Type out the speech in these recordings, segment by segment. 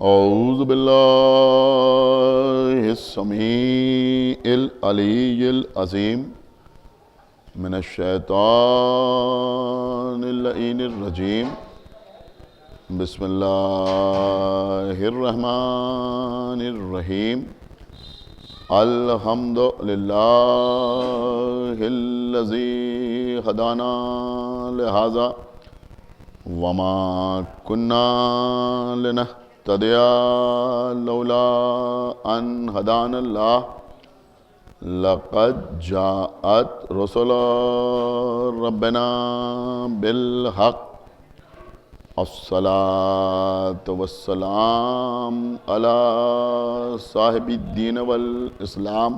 اعوذ باللہ السمیع العلی العظیم من الشیطان اللعین الرجیم بسم اللہ الرحمن الرحیم الحمد للہ الذی ہدانا لہذا وما كنا لنهتدي لولا أن هدانا الله لقد جاءت رسل ربنا بالحق الصلاة والسلام على صاحب الدين والإسلام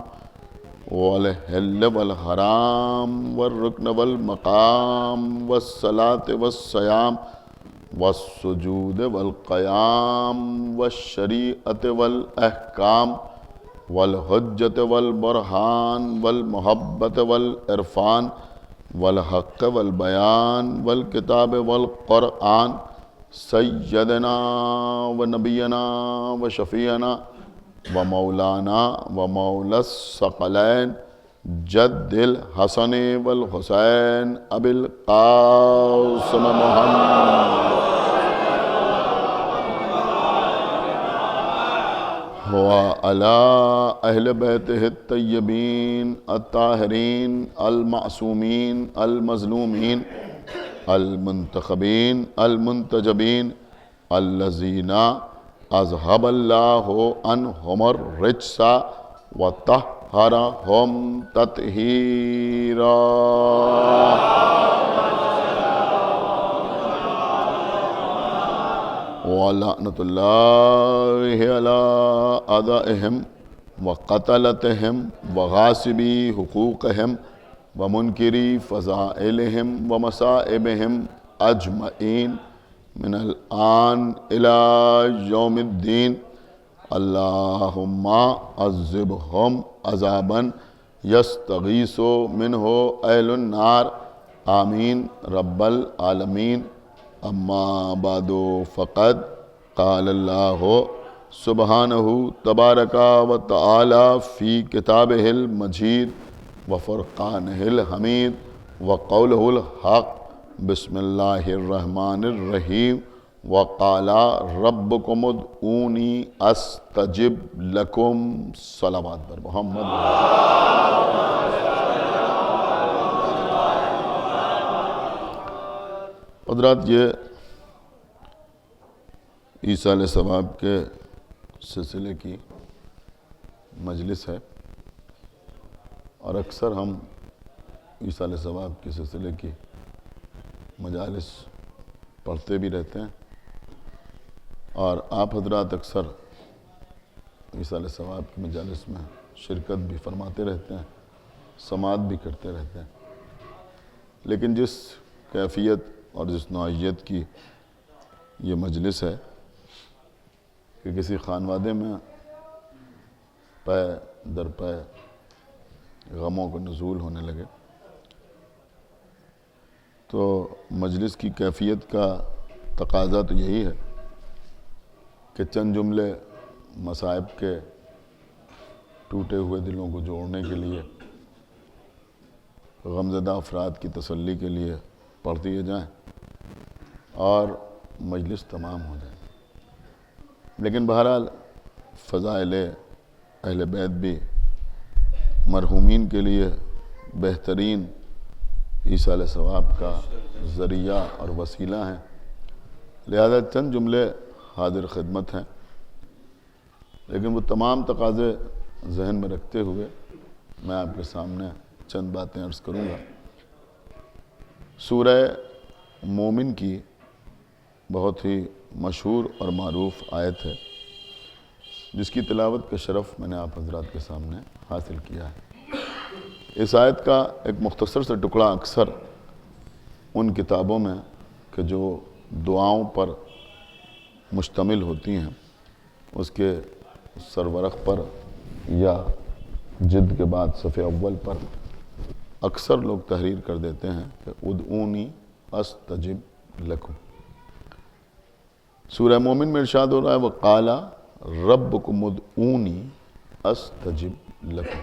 والحل والحرام والركن والمقام والصلاة والصيام والسجود والقيام والشريعة والأحكام والحجة والبرهان والمحبة والعرفان والحق والبيان والكتاب والقرآن سيدنا ونبينا وشفيعنا ومولانا ومولى الثقلين جد الحسن والحسين أبي القاسم محمد وعلى أهل بيته الطيبين الطاهرين المعصومين المظلومين المنتخبين المنتجبين الذين اذهب الله عنهم الرجس وطهرهم تطهيرا ولعنة الله على أعدائهم وقتلتهم وغاصبي حقوقهم ومنكري فضائلهم ومصائبهم أجمعين من الآن إلى يوم الدين اللهم عذبهم عذابا يستغيث منه أهل النار آمين رب العالمين اما بعد فقد قال الله سبحانه تبارك وتعالى في كتابه المجيد وفرقانه الحميد وقوله الحق بسم الله الرحمن الرحيم وقال ربكم ادعوني استجب لكم صلوات پر محمد حضرات، یہ عیسیٰ علیہ السلام کے سلسلے کی مجلس ہے، اور اکثر ہم عیسیٰ علیہ السلام کے سلسلے کی مجالس پڑھتے بھی رہتے ہیں، اور آپ حضرات اکثر عیسیٰ علیہ السلام کی مجالس میں شرکت بھی فرماتے رہتے ہیں، سماعت بھی کرتے رہتے ہیں، لیکن جس کیفیت اور جس نوعیت کی یہ مجلس ہے کہ کسی خانوادے میں پے در پے غموں کو نزول ہونے لگے، تو مجلس کی کیفیت کا تقاضا تو یہی ہے کہ چند جملے مصائب کے ٹوٹے ہوئے دلوں کو جوڑنے کے لیے، غمزدہ افراد کی تسلی کے لیے پڑھ دیے جائیں اور مجلس تمام ہو جائے۔ لیکن بہرحال فضائل اہل بیت بھی مرحومین کے لیے بہترین ایصال ثواب کا ذریعہ اور وسیلہ ہیں، لہذا چند جملے حاضر خدمت ہیں، لیکن وہ تمام تقاضے ذہن میں رکھتے ہوئے میں آپ کے سامنے چند باتیں عرض کروں گا۔ سورہ مومن کی بہت ہی مشہور اور معروف آیت ہے، جس کی تلاوت کا شرف میں نے آپ حضرات کے سامنے حاصل کیا ہے۔ اس آیت کا ایک مختصر سے ٹکڑا اکثر ان کتابوں میں کہ جو دعاؤں پر مشتمل ہوتی ہیں اس کے سرورق پر یا جلد کے بعد صفحہ اول پر اکثر لوگ تحریر کر دیتے ہیں کہ ادعونی استجب لکم، سورہ مومن میں ارشاد ہو رہا ہے وَقَالَ رَبُّكُمُ ادْعُونِي أَسْتَجِبْ لَكُمْ۔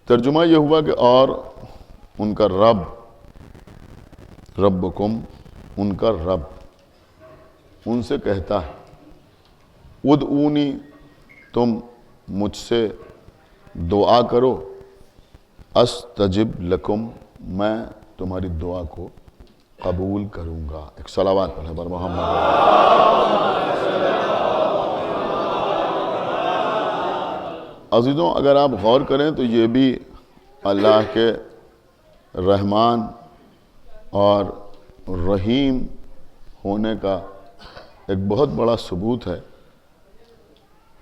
ترجمہ یہ ہوا کہ اور ان کا رب، ربکم ان کا رب ان سے کہتا ہے ادعونی تم مجھ سے دعا کرو، استجب لکم میں تمہاری دعا کو قبول کروں گا۔ ایک صلوات پڑھیں بر محمد۔ عزیزوں اگر آپ غور کریں تو یہ بھی اللہ کے رحمان اور رحیم ہونے کا ایک بہت بڑا ثبوت ہے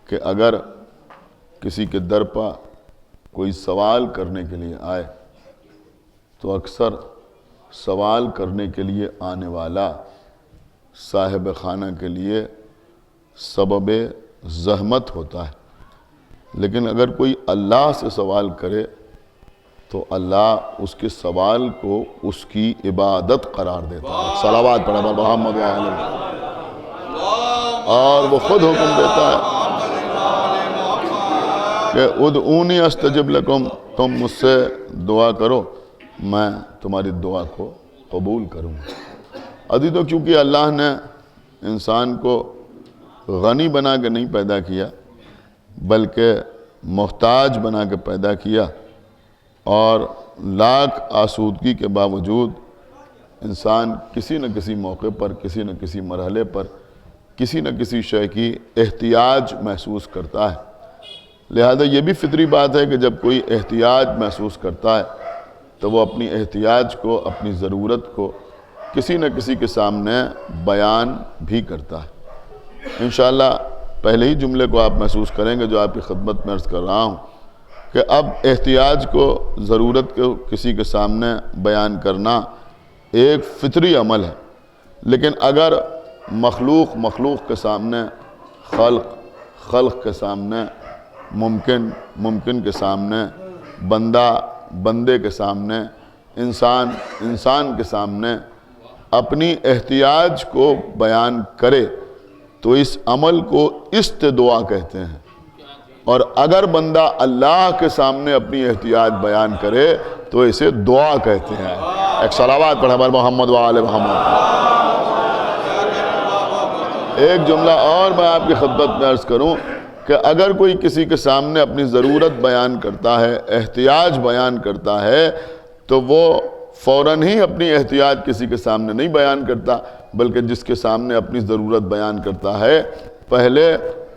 کہ اگر کسی کے در پہ کوئی سوال کرنے کے لیے آئے تو اکثر سوال کرنے کے لیے آنے والا صاحب خانہ کے لیے سبب زحمت ہوتا ہے، لیکن اگر کوئی اللہ سے سوال کرے تو اللہ اس کے سوال کو اس کی عبادت قرار دیتا ہے۔ صلوات پڑھیں محمد اور وہ خود حکم دیتا ہے کہ ادعونی استجب لکم، تم مجھ سے دعا کرو میں تمہاری دعا کو قبول کروں گا۔ عزیزوں چونکہ اللہ نے انسان کو غنی بنا کے نہیں پیدا کیا بلکہ محتاج بنا کے پیدا کیا، اور لاکھ آسودگی کے باوجود انسان کسی نہ کسی موقع پر، کسی نہ کسی مرحلے پر کسی نہ کسی شے کی احتیاج محسوس کرتا ہے۔ لہذا یہ بھی فطری بات ہے کہ جب کوئی احتیاج محسوس کرتا ہے تو وہ اپنی احتیاج کو، اپنی ضرورت کو کسی نہ کسی کے سامنے بیان بھی کرتا ہے۔ انشاءاللہ پہلے ہی جملے کو آپ محسوس کریں گے جو آپ کی خدمت میں عرض کر رہا ہوں کہ اب احتیاج کو، ضرورت کو کسی کے سامنے بیان کرنا ایک فطری عمل ہے، لیکن اگر مخلوق کے سامنے، خلق کے سامنے، ممکن کے سامنے، بندے کے سامنے، انسان کے سامنے اپنی احتیاج کو بیان کرے تو اس عمل کو استدعا کہتے ہیں، اور اگر بندہ اللہ کے سامنے اپنی احتیاج بیان کرے تو اسے دعا کہتے ہیں۔ ایک صلوات پڑھیں بر محمد وآل محمد۔ ایک جملہ اور میں آپ کی خدمت میں عرض کروں کہ اگر کوئی کسی کے سامنے اپنی ضرورت بیان کرتا ہے، احتیاج بیان کرتا ہے، تو وہ فوراً ہی اپنی احتیاج کسی کے سامنے نہیں بیان کرتا، بلکہ جس کے سامنے اپنی ضرورت بیان کرتا ہے پہلے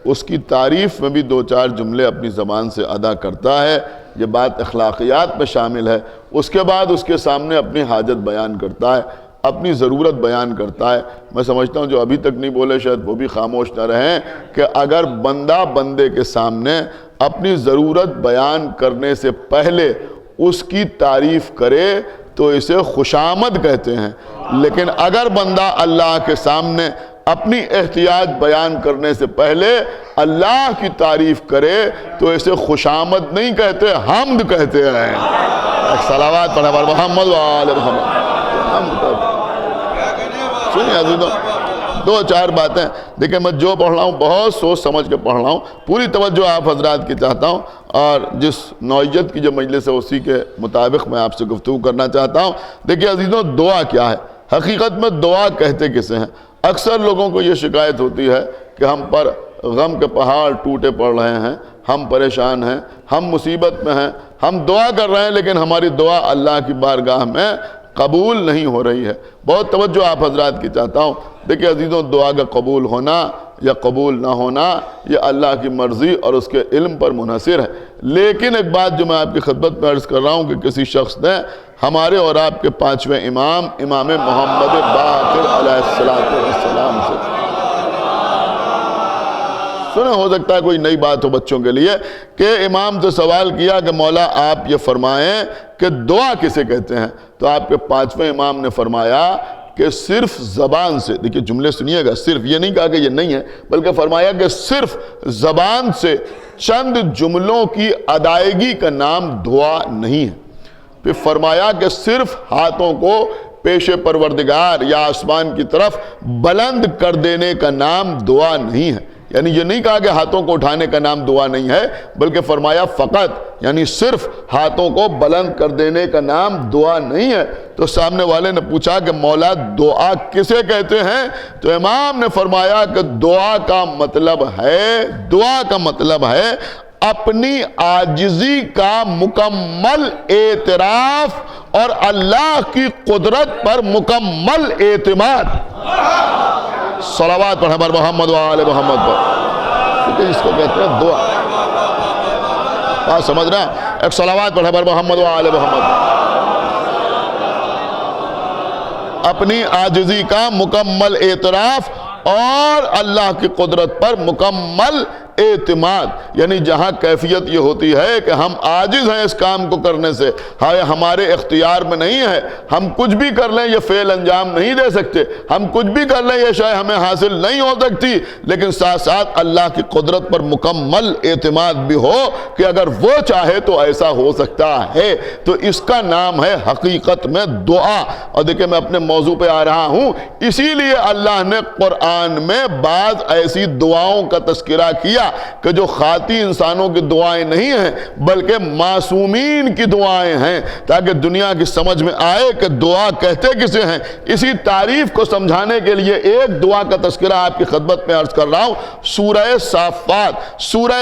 اس کی تعریف میں بھی دو چار جملے اپنی زبان سے ادا کرتا ہے، یہ بات اخلاقیات میں شامل ہے۔ اس کے بعد اس کے سامنے اپنی حاجت بیان کرتا ہے، اپنی ضرورت بیان کرتا ہے۔ میں سمجھتا ہوں جو ابھی تک نہیں بولے شاید وہ بھی خاموش نہ رہیں کہ اگر بندے کے سامنے اپنی ضرورت بیان کرنے سے پہلے اس کی تعریف کرے تو اسے خوشامد کہتے ہیں، لیکن اگر بندہ اللہ کے سامنے اپنی احتیاج بیان کرنے سے پہلے اللہ کی تعریف کرے تو اسے خوشامد نہیں کہتے، حمد کہتے ہیں۔ ایک صلوات پڑھیں بر محمد وآل محمد۔ سنیے عزیزوں دو چار باتیں دیکھیں، میں جو پڑھ رہا ہوں بہت سوچ سمجھ کے پڑھ رہا ہوں، پوری توجہ آپ حضرات کی چاہتا ہوں، اور جس نوعیت کی جو مجلس ہے اسی کے مطابق میں آپ سے گفتگو کرنا چاہتا ہوں۔ دیکھیں عزیزوں دعا کیا ہے؟ حقیقت میں دعا کہتے کسے ہیں؟ اکثر لوگوں کو یہ شکایت ہوتی ہے کہ ہم پر غم کے پہاڑ ٹوٹے پڑ رہے ہیں، ہم پریشان ہیں، ہم مصیبت میں ہیں، ہم دعا کر رہے ہیں لیکن ہماری دعا اللہ کی بارگاہ میں قبول نہیں ہو رہی ہے۔ بہت توجہ آپ حضرات کی چاہتا ہوں۔ دیکھیں عزیزوں دعا کا قبول ہونا یا قبول نہ ہونا یہ اللہ کی مرضی اور اس کے علم پر منحصر ہے، لیکن ایک بات جو میں آپ کی خدمت میں عرض کر رہا ہوں کہ کسی شخص نے ہمارے اور آپ کے پانچویں امام محمد باقر علیہ السلام سے سنا، ہو سکتا ہے کوئی نئی بات ہو بچوں کے لیے، کہ امام سے سوال کیا کہ مولا آپ یہ فرمائیں کہ دعا کسے کہتے ہیں؟ تو آپ کے پانچویں امام نے فرمایا کہ صرف زبان سے، دیکھیں جملے سنیے گا، صرف یہ نہیں کہا کہ یہ نہیں ہے، بلکہ فرمایا کہ صرف زبان سے چند جملوں کی ادائیگی کا نام دعا نہیں ہے۔ پھر فرمایا کہ صرف ہاتھوں کو پیش پروردگار یا آسمان کی طرف بلند کر دینے کا نام دعا نہیں ہے. یعنی یہ نہیں کہا کہ ہاتھوں کو اٹھانے کا نام دعا نہیں ہے، بلکہ فرمایا فقط یعنی صرف ہاتھوں کو بلند کر دینے کا نام دعا نہیں ہے. تو سامنے والے نے پوچھا کہ مولا دعا کسے کہتے ہیں؟ تو امام نے فرمایا کہ دعا کا مطلب ہے اپنی عاجزی کا مکمل اعتراف اور اللہ کی قدرت پر مکمل اعتماد. صلوات پڑھیں بر محمد و آل محمد پر، اس کو کہتے ہیں دعا. بات سمجھ رہے ہیں؟ ایک صلوات پڑھیں بر محمد و آل محمد پر. اپنی عاجزی کا مکمل اعتراف اور اللہ کی قدرت پر مکمل اعتماد. یعنی جہاں کیفیت یہ ہوتی ہے کہ ہم عاجز ہیں اس کام کو کرنے سے، ہمارے اختیار میں نہیں ہے، ہم کچھ بھی کر لیں یہ فعل انجام نہیں دے سکتے، ہم کچھ بھی کر لیں یہ شے ہمیں حاصل نہیں ہو سکتی، لیکن ساتھ ساتھ اللہ کی قدرت پر مکمل اعتماد بھی ہو کہ اگر وہ چاہے تو ایسا ہو سکتا ہے. تو اس کا نام ہے حقیقت میں دعا. اور دیکھیں میں اپنے موضوع پہ آ رہا ہوں، اسی لیے اللہ نے قرآن میں بعض ایسی دعاؤں کا تذکرہ کیا کہ جو خاطی انسانوں کی دعائیں نہیں ہیں بلکہ معصومین کی دعائیں ہیں، تاکہ دنیا کی سمجھ میں آئے کہ دعا کہتے کسے ہیں. اسی تعریف کو سمجھانے کے لیے ایک دعا کا تذکرہ آپ کی خدمت میں عرض کر رہا ہوں. سورہ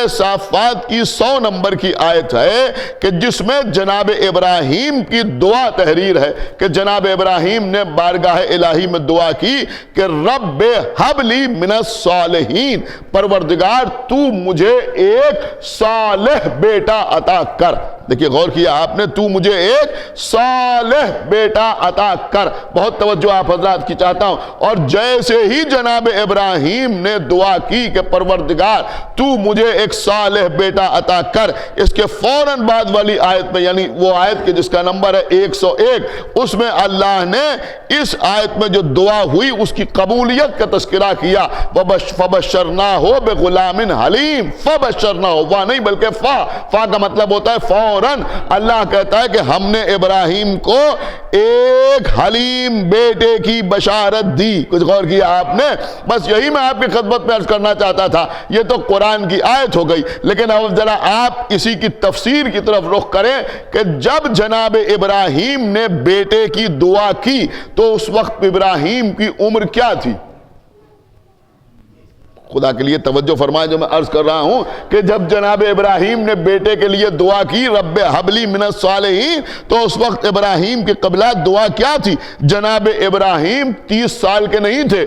صافات کی 100 نمبر کی آیت ہے کہ جس میں جناب ابراہیم کی دعا تحریر ہے کہ جناب ابراہیم نے بارگاہ الہی میں دعا کی کہ رب ہب لی من الصالحین، پروردگار تو مجھے ایک صالح بیٹا عطا کر. دیکھیے غور کیا آپ نے، تو مجھے ایک صالح بیٹا عطا کر. بہت توجہ آپ حضرات کی چاہتا ہوں. اور جیسے ہی جناب ابراہیم نے دعا کی کہ پروردگار تو مجھے ایک صالح بیٹا عطا کر، اس کے فوراً بعد والی آیت میں، یعنی وہ آیت کے جس کا نمبر ہے 101، اس میں اللہ نے اس آیت میں جو دعا ہوئی اس کی قبولیت کا تذکرہ کیا. فبشرناہ بغلام حلیم. فبشرناہ، وہ نہیں بلکہ فا کا مطلب ہوتا ہے فوراً. اللہ کہتا ہے کہ ہم نے ابراہیم کو ایک حلیم بیٹے کی بشارت دی. کچھ غور کیا آپ نے؟ بس یہی میں آپ کی خدمت میں عرض کرنا چاہتا تھا. یہ تو قرآن کی آیت ہو گئی، لیکن اب ذرا آپ اسی کی تفسیر کی طرف رخ کریں کہ جب جناب ابراہیم نے بیٹے کی دعا کی تو اس وقت ابراہیم کی عمر کیا تھی؟ خدا کے لیے توجہ فرمائیں جو میں عرض کر رہا ہوں کہ جب جناب ابراہیم نے بیٹے کے لیے دعا کی رب حب لی من الصالحین، تو اس وقت ابراہیم کی قبلہ دعا کیا تھی؟ جناب ابراہیم 30 سال کے نہیں تھے،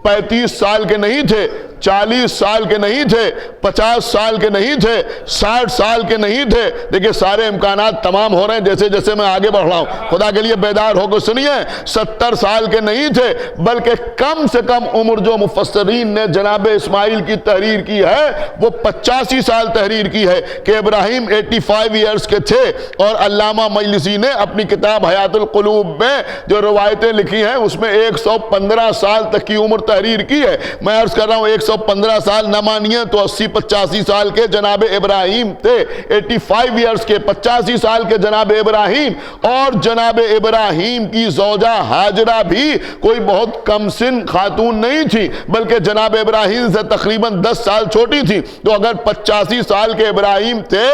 35 سال کے نہیں تھے، 40 سال کے نہیں تھے، 50 سال کے نہیں تھے، 60 سال کے نہیں تھے. دیکھیں سارے امکانات تمام ہو رہے ہیں جیسے جیسے میں آگے بڑھ رہا ہوں. خدا کے لیے بیدار ہو کے سنیے. 70 سال کے نہیں تھے، بلکہ کم سے کم عمر جو مفسرین نے جناب اسماعیل کی تحریر کی ہے وہ 85 سال تحریر کی ہے کہ ابراہیم 85 ایئرز کے تھے. اور علامہ مجلسی نے اپنی کتاب حیات القلوب میں جو روایتیں لکھی ہیں اس میں 115 سال تک کی عمر تحریر کی ہے. میں عرض کر رہا ہوں 115 سال نہ مانیے تو 80-85 سال کے جناب ابراہیم تھے. 85 ایئرز کے 85 سال کے جناب ابراہیم. اور جناب ابراہیم کی زوجہ ہاجرہ بھی کوئی بہت کم سن خاتون نہیں تھی، بلکہ جناب ابراہیم سے تقریباً 10 سال چھوٹی تھی. تو اگر 85 سال کے ابراہیم تھے،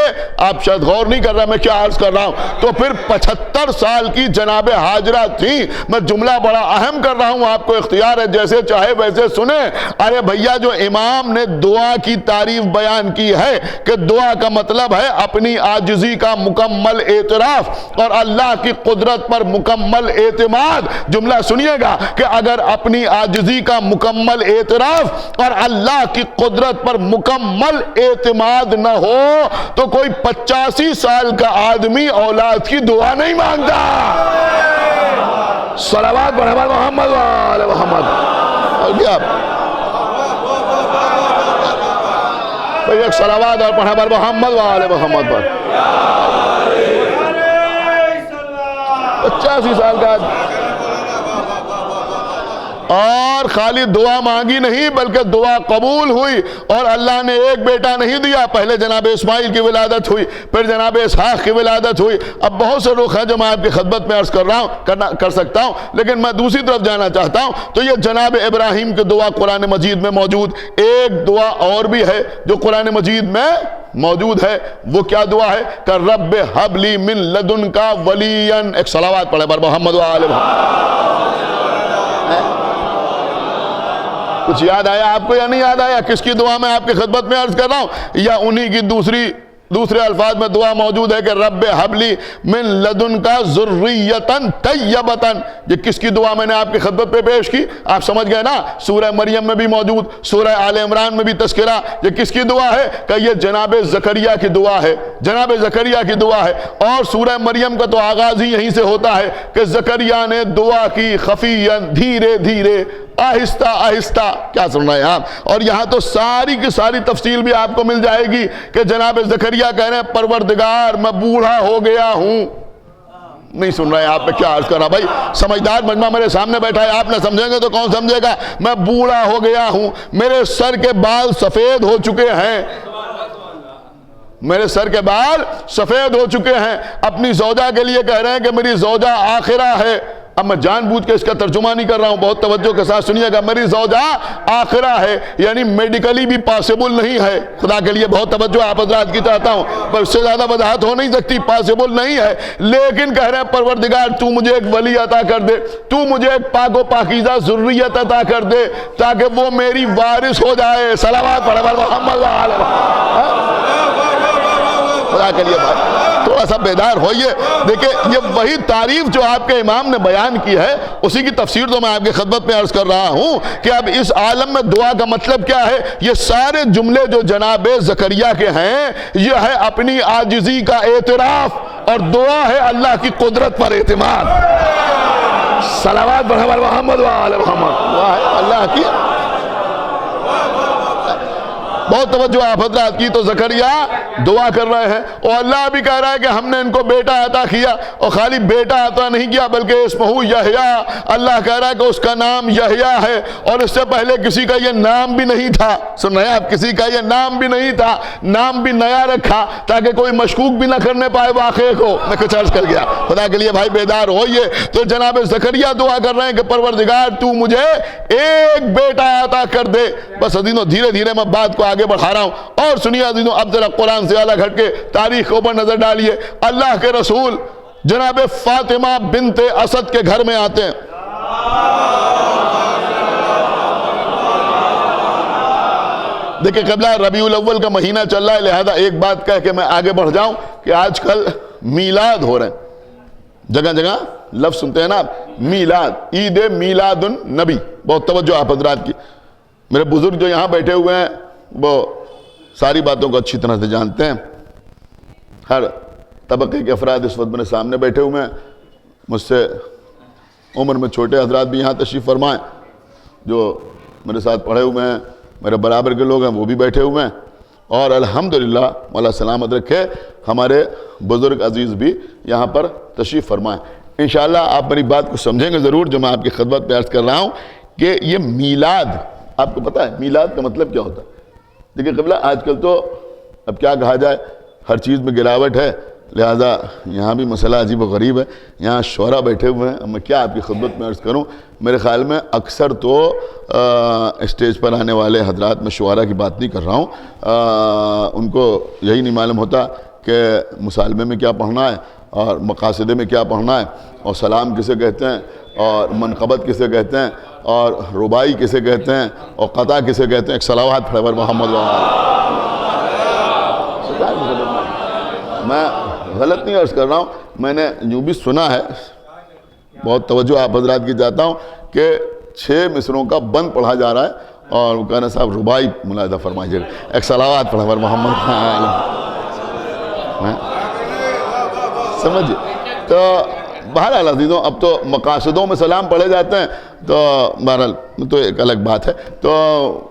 آپ شاید غور نہیں کر رہا میں کیا عرض کر رہا ہوں، تو پھر 75 سال کی جناب ہاجرہ تھی. میں جملہ بڑا اہم کر رہا ہوں، آپ کو اختیار ہے جیسے چاہے ویسے سنیں. ارے بھیا جو امام نے دعا کی تعریف بیان کی ہے کہ دعا کا مطلب ہے اپنی عاجزی کا مکمل اعتراف اور اللہ کی قدرت پر مکمل اعتماد. جملہ سنیے گا کہ اگر اپنی عاجزی کا مکمل اعتراف اور اللہ کی قدرت پر مکمل اعتماد نہ ہو تو کوئی 85 سال کا آدمی اولاد کی دعا نہیں مانگتا. صلوات پڑھیں محمد و آل محمد. اور کیا ایک صلوات اور پڑھیں محمد و آل محمد پر. 85 سال کا اور خالی دعا مانگی نہیں بلکہ دعا قبول ہوئی، اور اللہ نے ایک بیٹا نہیں دیا، پہلے جناب اسماعیل کی ولادت ہوئی، پھر جناب اسحاق کی ولادت ہوئی۔ اب بہت سے لوگ ہیں جو میں آپ کی خدمت میں عرض کر سکتا ہوں، لیکن میں دوسری طرف جانا چاہتا ہوں تو یہ جناب ابراہیم کی دعا قرآن مجید میں موجود، ایک دعا اور بھی ہے جو قرآن مجید میں موجود ہے، وہ کیا دعا ہے کہ رب ہب لی من لدن کا ولیا، ایک صلوات پڑھے بر محمد و آل محمد۔ کچھ یاد آیا آپ کو یا نہیں یاد آیا؟ کس کی دعا میں آپ کی خدمت میں عرض کر رہا ہوں؟ یا انہی کی دوسرے الفاظ میں دعا موجود ہے کہ رب حب لی من لدن کا ذریتن طیبتن۔ یہ کس کی دعا میں نے آپ کی خدمت پہ پیش کی؟ آپ سمجھ گئے نا، سورہ مریم میں بھی موجود، سورہ آل عمران میں بھی تذکرہ۔ یہ کس کی دعا ہے کہ یہ جناب زکریا کی دعا ہے، جناب زکریا کی دعا ہے۔ اور سورہ مریم کا تو آغاز ہی یہیں سے ہوتا ہے کہ زکریا نے دعا کی خفیاً، دھیرے دھیرے، آہستہ آہستہ۔ کیا سن رہے ہیں آپ؟ اور یہاں تو ساری کی ساری تفصیل بھی آپ کو مل جائے گی کہ جناب زکریا کہہ رہے ہیں پروردگار میں بوڑھا ہو گیا ہوں۔ نہیں سن رہے ہیں آپ؟ میں کیا عرض کر رہا بھائی، سمجھدار مجمع میرے سامنے بیٹھا ہے، آپ نہ سمجھیں گے تو کون سمجھے گا؟ میں بوڑھا ہو گیا ہوں، میرے سر کے بال سفید ہو چکے ہیں، میرے سر کے بال سفید ہو چکے ہیں۔ اپنی زوجہ کے لیے کہہ رہے ہیں کہ میری زوجہ آخرہ ہے۔ اب میں جان بوجھ کے اس کا ترجمہ نہیں کر رہا ہوں، بہت توجہ کے ساتھ سنیے گا۔ میری زوجہ آخرہ ہے، یعنی میڈیکلی بھی پاسبل نہیں ہے، خدا کے لیے بہت توجہ آپ حضرات کی چاہتا ہوں، پر اس سے زیادہ وضاحت ہو نہیں سکتی، پاسبل نہیں ہے، لیکن کہہ رہے ہیں پروردگار تو مجھے ایک ولی عطا کر دے، تو مجھے ایک پاک و پاکیزہ ذریت عطا کر دے تاکہ وہ میری وارث ہو جائے۔ صلوات پڑھے بر محمد و آل محمد۔ خدا کے لیے بھائی تھوڑا سا بیدار ہوئیے۔ دیکھیں یہ وہی تعریف جو آپ کے امام نے بیان کی ہے، اسی کی تفسیر تو میں آپ کی خدمت میں عرض کر رہا ہوں کہ اب اس عالم میں دعا کا مطلب کیا ہے۔ یہ سارے جملے جو جناب زکریا کے ہیں، یہ ہے اپنی عاجزی کا اعتراف، اور دعا ہے اللہ کی قدرت پر اعتماد۔ صلوات بر محمد و آل محمد۔ دعا ہے اللہ کی، بہت توجہ آپ حضرات کی۔ تو زکریا دعا کر رہے ہیں اور اللہ بھی کہہ رہا ہے کہ ہم نے ان کو بیٹا عطا کیا، اور خالی بیٹا عطا نہیں کیا بلکہ اسمہ یحییٰ، اللہ کہہ رہا ہے کہ اس کا نام یحییٰ ہے، اور اس سے پہلے کسی کا یہ نام بھی نہیں تھا۔ سن رہے ہیں آپ؟ کسی کا یہ نام بھی نہیں تھا، نام بھی نیا رکھا تاکہ کوئی مشکوک بھی نہ کرنے پائے واقعے کو۔ میں کچھ عرض کر گیا، خدا کے لیے بھائی بیدار ہوئیے۔ تو جناب زکریا دعا کر رہے ہیں کہ پروردگار تو مجھے ایک بیٹا عطا کر دے۔ بس عزیزوں دھیرے دھیرے میں بات کو آگے بڑھا رہا ہوں، اور سنیے عزیزوں اب ذرا قرآن سے الگ ہٹ کے تاریخ کے اوپر نظر ڈالیے۔ اللہ کے رسول جناب فاطمہ بنت اسد کے گھر میں آتے ہیں۔ دیکھیں قبلہ ربیع الاول کا مہینہ چل رہا ہے، لہذا ایک بات کہہ کے میں آگے بڑھ جاؤں کہ آج کل میلاد ہو رہے ہیں، جگہ جگہ لفظ سنتے ہیں نا آپ، میلاد، عید میلاد النبی۔ بہت توجہ آپ حضرات کی۔ میرے بزرگ جو یہاں بیٹھے ہوئے ہیں وہ ساری باتوں کو اچھی طرح سے جانتے ہیں، ہر طبقے کے افراد اس وقت میرے سامنے بیٹھے ہوئے ہیں، مجھ سے عمر میں چھوٹے حضرات بھی یہاں تشریف فرمائیں، جو میرے ساتھ پڑھے ہوئے ہیں، میرے برابر کے لوگ ہیں وہ بھی بیٹھے ہوئے ہیں، اور الحمدللہ مولا سلامت رکھے ہمارے بزرگ عزیز بھی یہاں پر تشریف فرمائیں۔ انشاءاللہ آپ میری بات کو سمجھیں گے ضرور جو میں آپ کی خدمت میں عرض کر رہا ہوں کہ یہ میلاد، آپ کو پتہ ہے میلاد کا مطلب کیا ہوتا ہے؟ دیکھیں قبلہ آج کل تو اب کیا کہا جائے، ہر چیز میں گراوٹ ہے، لہذا یہاں بھی مسئلہ عجیب و غریب ہے، یہاں شعراء بیٹھے ہوئے ہیں، اب میں کیا آپ کی خدمت میں عرض کروں۔ میرے خیال میں اکثر تو اسٹیج پر آنے والے حضرات، میں شعراء کی بات نہیں کر رہا ہوں، ان کو یہی نہیں معلوم ہوتا کہ مصالبے میں کیا پڑھنا ہے اور مقاصدے میں کیا پڑھنا ہے، اور سلام کسے کہتے ہیں، اور منقبت کسے کہتے ہیں، اور ربائی کسے کہتے ہیں، اور قطع کسے کہتے ہیں۔ ایک صلوات پڑھے بر محمد و میں غلط نہیں عرض کر رہا ہوں، میں نے یوں بھی سنا ہے، بہت توجہ آپ حضرات کی چاہتا ہوں کہ 6 مصروں کا بند پڑھا جا رہا ہے، اور وہ کہنا صاحب ربائی ملاحظہ فرمائیے گا۔ ایک صلوات پڑھے بر محمد سمجھے۔ تو بہرحال عزیزوں اب تو مقاصدوں میں سلام پڑھے جاتے ہیں، تو بہرحال تو ایک الگ بات ہے۔ تو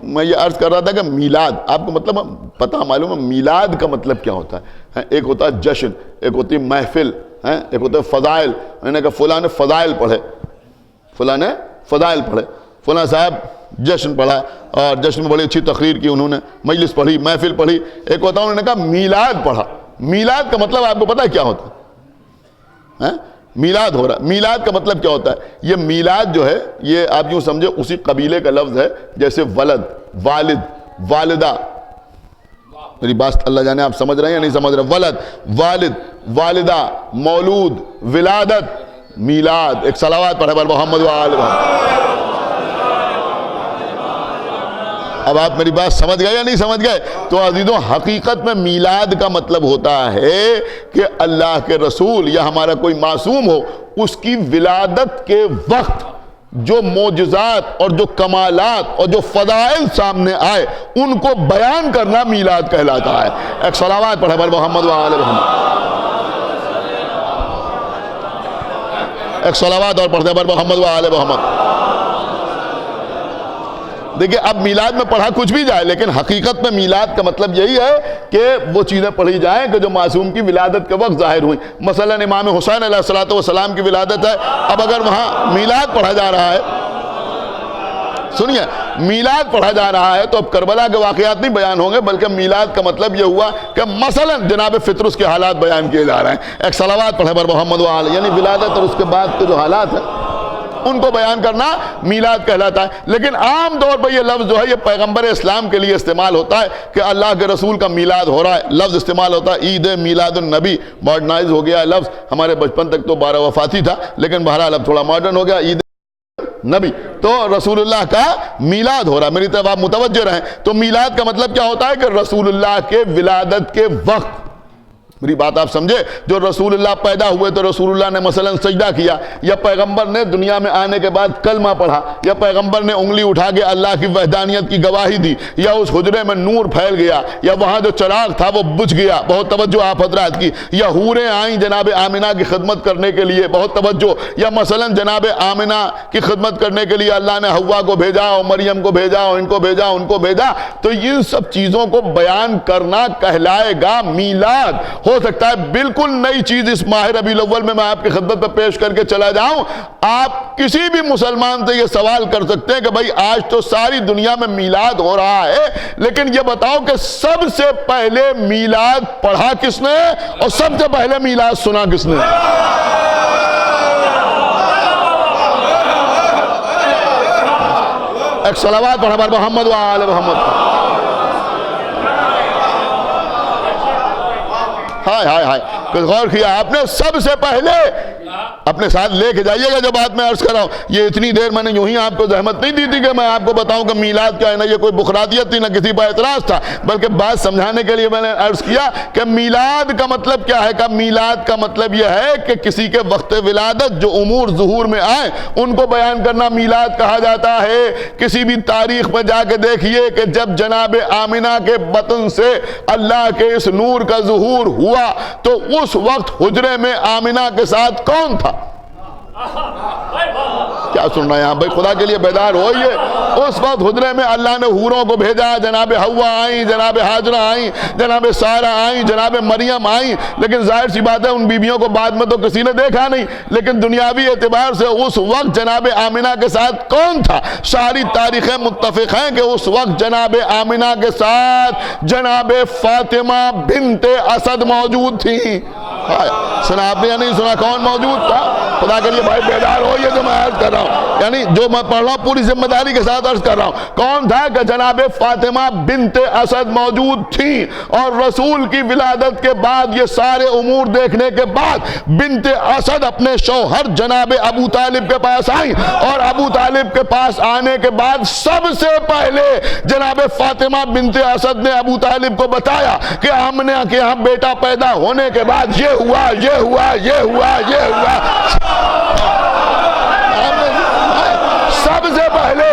میں یہ عرض کر رہا تھا کہ میلاد، آپ کو مطلب پتہ معلوم ہے میلاد کا مطلب کیا ہوتا ہے؟ ایک ہوتا ہے جشن، ایک ہوتی ہے محفل، ایک ہوتا ہے فضائل۔ میں نے کہا فلاں نے فضائل پڑھے، فلاں نے فضائل پڑھے، فلاں صاحب جشن پڑھا اور جشن میں بڑی اچھی تقریر کی انہوں نے، مجلس پڑھی، محفل پڑھی. ایک ہوتا انہوں نے کہا میلاد پڑھا. میلاد کا مطلب آپ کو پتہ ہے کیا ہوتا ہے؟ میلاد ہو رہا ہے. میلاد کا مطلب کیا ہوتا ہے؟ یہ میلاد جو ہے یہ آپ یوں سمجھے اسی قبیلے کا لفظ ہے جیسے ولد، والد، والدہ. میری بات اللہ جانے آپ سمجھ رہے ہیں یا نہیں سمجھ رہے؟ ولد، والد، والدہ، مولود، ولادت، میلاد. ایک صلوات پڑھے بر محمد و آل محمد. اب آپ میری بات سمجھ گئے یا نہیں سمجھ گئے؟ تو عزیزوں حقیقت میں میلاد کا مطلب ہوتا ہے کہ اللہ کے رسول یا ہمارا کوئی معصوم ہو، اس کی ولادت کے وقت جو معجزات اور جو کمالات اور جو فضائل سامنے آئے ان کو بیان کرنا میلاد کہلاتا ہے. ایک صلوات پڑھے بر محمد و آل محمد. ایک صلوات اور پڑھتے بر محمد و آل محمد. دیکھیں اب میلاد میں پڑھا کچھ بھی جائے لیکن حقیقت میں میلاد کا مطلب یہی ہے کہ وہ چیزیں پڑھی جائیں کہ جو معصوم کی ولادت کے وقت ظاہر ہوئیں. مثلا امام حسین علیہ السلام کی ولادت ہے. اب اگر وہاں میلاد پڑھا جا رہا ہے، سنیے، میلاد پڑھا جا رہا ہے تو اب کربلا کے واقعات نہیں بیان ہوں گے بلکہ میلاد کا مطلب یہ ہوا کہ مثلا جناب فطرس کے حالات بیان کیے جا رہے ہیں. ایک صلوات پڑھے بر محمد و آل، یعنی ولادت اور اس کے بعد کے جو حالات ہیں ان کو بیان کرنا میلاد کہلاتا ہے. لیکن عام طور پر یہ لفظ جو ہے یہ پیغمبر اسلام کے لیے استعمال ہوتا ہے کہ اللہ کے رسول کا میلاد ہو رہا ہے. لفظ استعمال ہوتا ہے عید میلاد النبی. ماڈرنائز ہو گیا ہے لفظ. ہمارے بچپن تک تو 12 وفاتی تھا لیکن بہرحال اب تھوڑا ماڈرن ہو گیا. عید نبی تو رسول اللہ کا میلاد ہو رہا ہے. میری طرف آپ متوجہ رہیں. تو میلاد کا مطلب کیا ہوتا ہے کہ رسول اللہ کے ولادت کے وقت. میری بات آپ سمجھے؟ جو رسول اللہ پیدا ہوئے تو رسول اللہ نے مثلا سجدہ کیا، یا پیغمبر نے دنیا میں آنے کے بعد کلمہ پڑھا، یا پیغمبر نے انگلی اٹھا کے اللہ کی وحدانیت کی گواہی دی، یا اس حجرے میں نور پھیل گیا، یا وہاں جو چراغ تھا وہ بجھ گیا. بہت توجہ آپ حضرات کی. یا حوریں آئیں جناب آمنہ کی خدمت کرنے کے لیے، بہت توجہ. یا مثلا جناب آمنہ کی خدمت کرنے کے لیے اللہ نے حوا کو بھیجا اور مریم کو بھیجا اور ان کو بھیجا ان کو بھیجا. تو ان سب چیزوں کو بیان کرنا کہلائے گا میلاد. ہو سکتا ہے بالکل نئی چیز اس ماہ ربیع الاول میں آپ کی خدمت پہ پیش کر کے چلا جاؤں. آپ کسی بھی مسلمان سے یہ سوال کر سکتے ہیں کہ بھائی آج تو ساری دنیا میں میلاد ہو رہا ہے لیکن یہ بتاؤ کہ سب سے پہلے میلاد پڑھا کس نے اور سب سے پہلے میلاد سنا کس نے؟ ایک صلوات پڑھا بر محمد و آل محمد. ہائے ہائے ہائے، کچھ غور کیا آپ نے؟ سب سے پہلے اپنے ساتھ لے کے جائیے گا جو بات میں عرض کر رہا ہوں. یہ اتنی دیر میں نے یوں ہی آپ کو زحمت نہیں دی تھی کہ میں آپ کو بتاؤں کہ میلاد کیا ہے. نہ یہ کوئی بخراتیت تھی نہ کسی پر اعتراض تھا، بلکہ بات سمجھانے کے لیے میں نے عرض کیا کہ میلاد کا مطلب کیا ہے. کہ میلاد کا مطلب یہ ہے کہ کسی کے وقت ولادت جو امور ظہور میں آئے ان کو بیان کرنا میلاد کہا جاتا ہے. کسی بھی تاریخ میں جا کے دیکھیے کہ جب جناب آمنہ کے بطن سے اللہ کے اس نور کا ظہور ہوا تو اس وقت حجرے میں آمنہ کے ساتھ کون تھا؟ کیا سن رہے ہیں آپ بھائی؟ خدا کے لیے بیدار ہوئیے. اس وقت حجرے میں اللہ نے حوروں کو بھیجا. جناب حوا آئیں، جناب ہاجرہ آئیں، جناب سارہ آئیں، جناب مریم آئیں. لیکن ظاہر سی بات ہے ان بیویوں کو بعد میں تو کسی نے دیکھا نہیں، لیکن دنیاوی اعتبار سے اس وقت جناب آمنہ کے ساتھ کون تھا؟ ساری تاریخیں متفق ہیں کہ اس وقت جناب آمنہ کے ساتھ جناب فاطمہ بنت اسد موجود تھیں. سنا آپ نے یا نہیں سنا؟ کون موجود تھا؟ خدا کے لیے بھائی بیدار ہو. یہ جو میں عرض کر رہا ہوں یعنی جو میں پڑھ رہا ہوں پوری ذمہ داری کے ساتھ عرض کر رہا ہوں. کون تھا؟ کہ جناب فاطمہ بنت اسد موجود تھیں. اور رسول کی ولادت کے بعد یہ سارے امور دیکھنے کے بعد بنت اسد اپنے شوہر جناب ابو طالب کے پاس آئیں. اور ابو طالب کے پاس آنے کے بعد سب سے پہلے جناب فاطمہ بنت اسد نے ابو طالب کو بتایا کہ آمنہ کے یہاں بیٹا پیدا ہونے کے بعد یہ ہوا، یہ ہوا، یہ ہوا، یہ ہوا. سب سے پہلے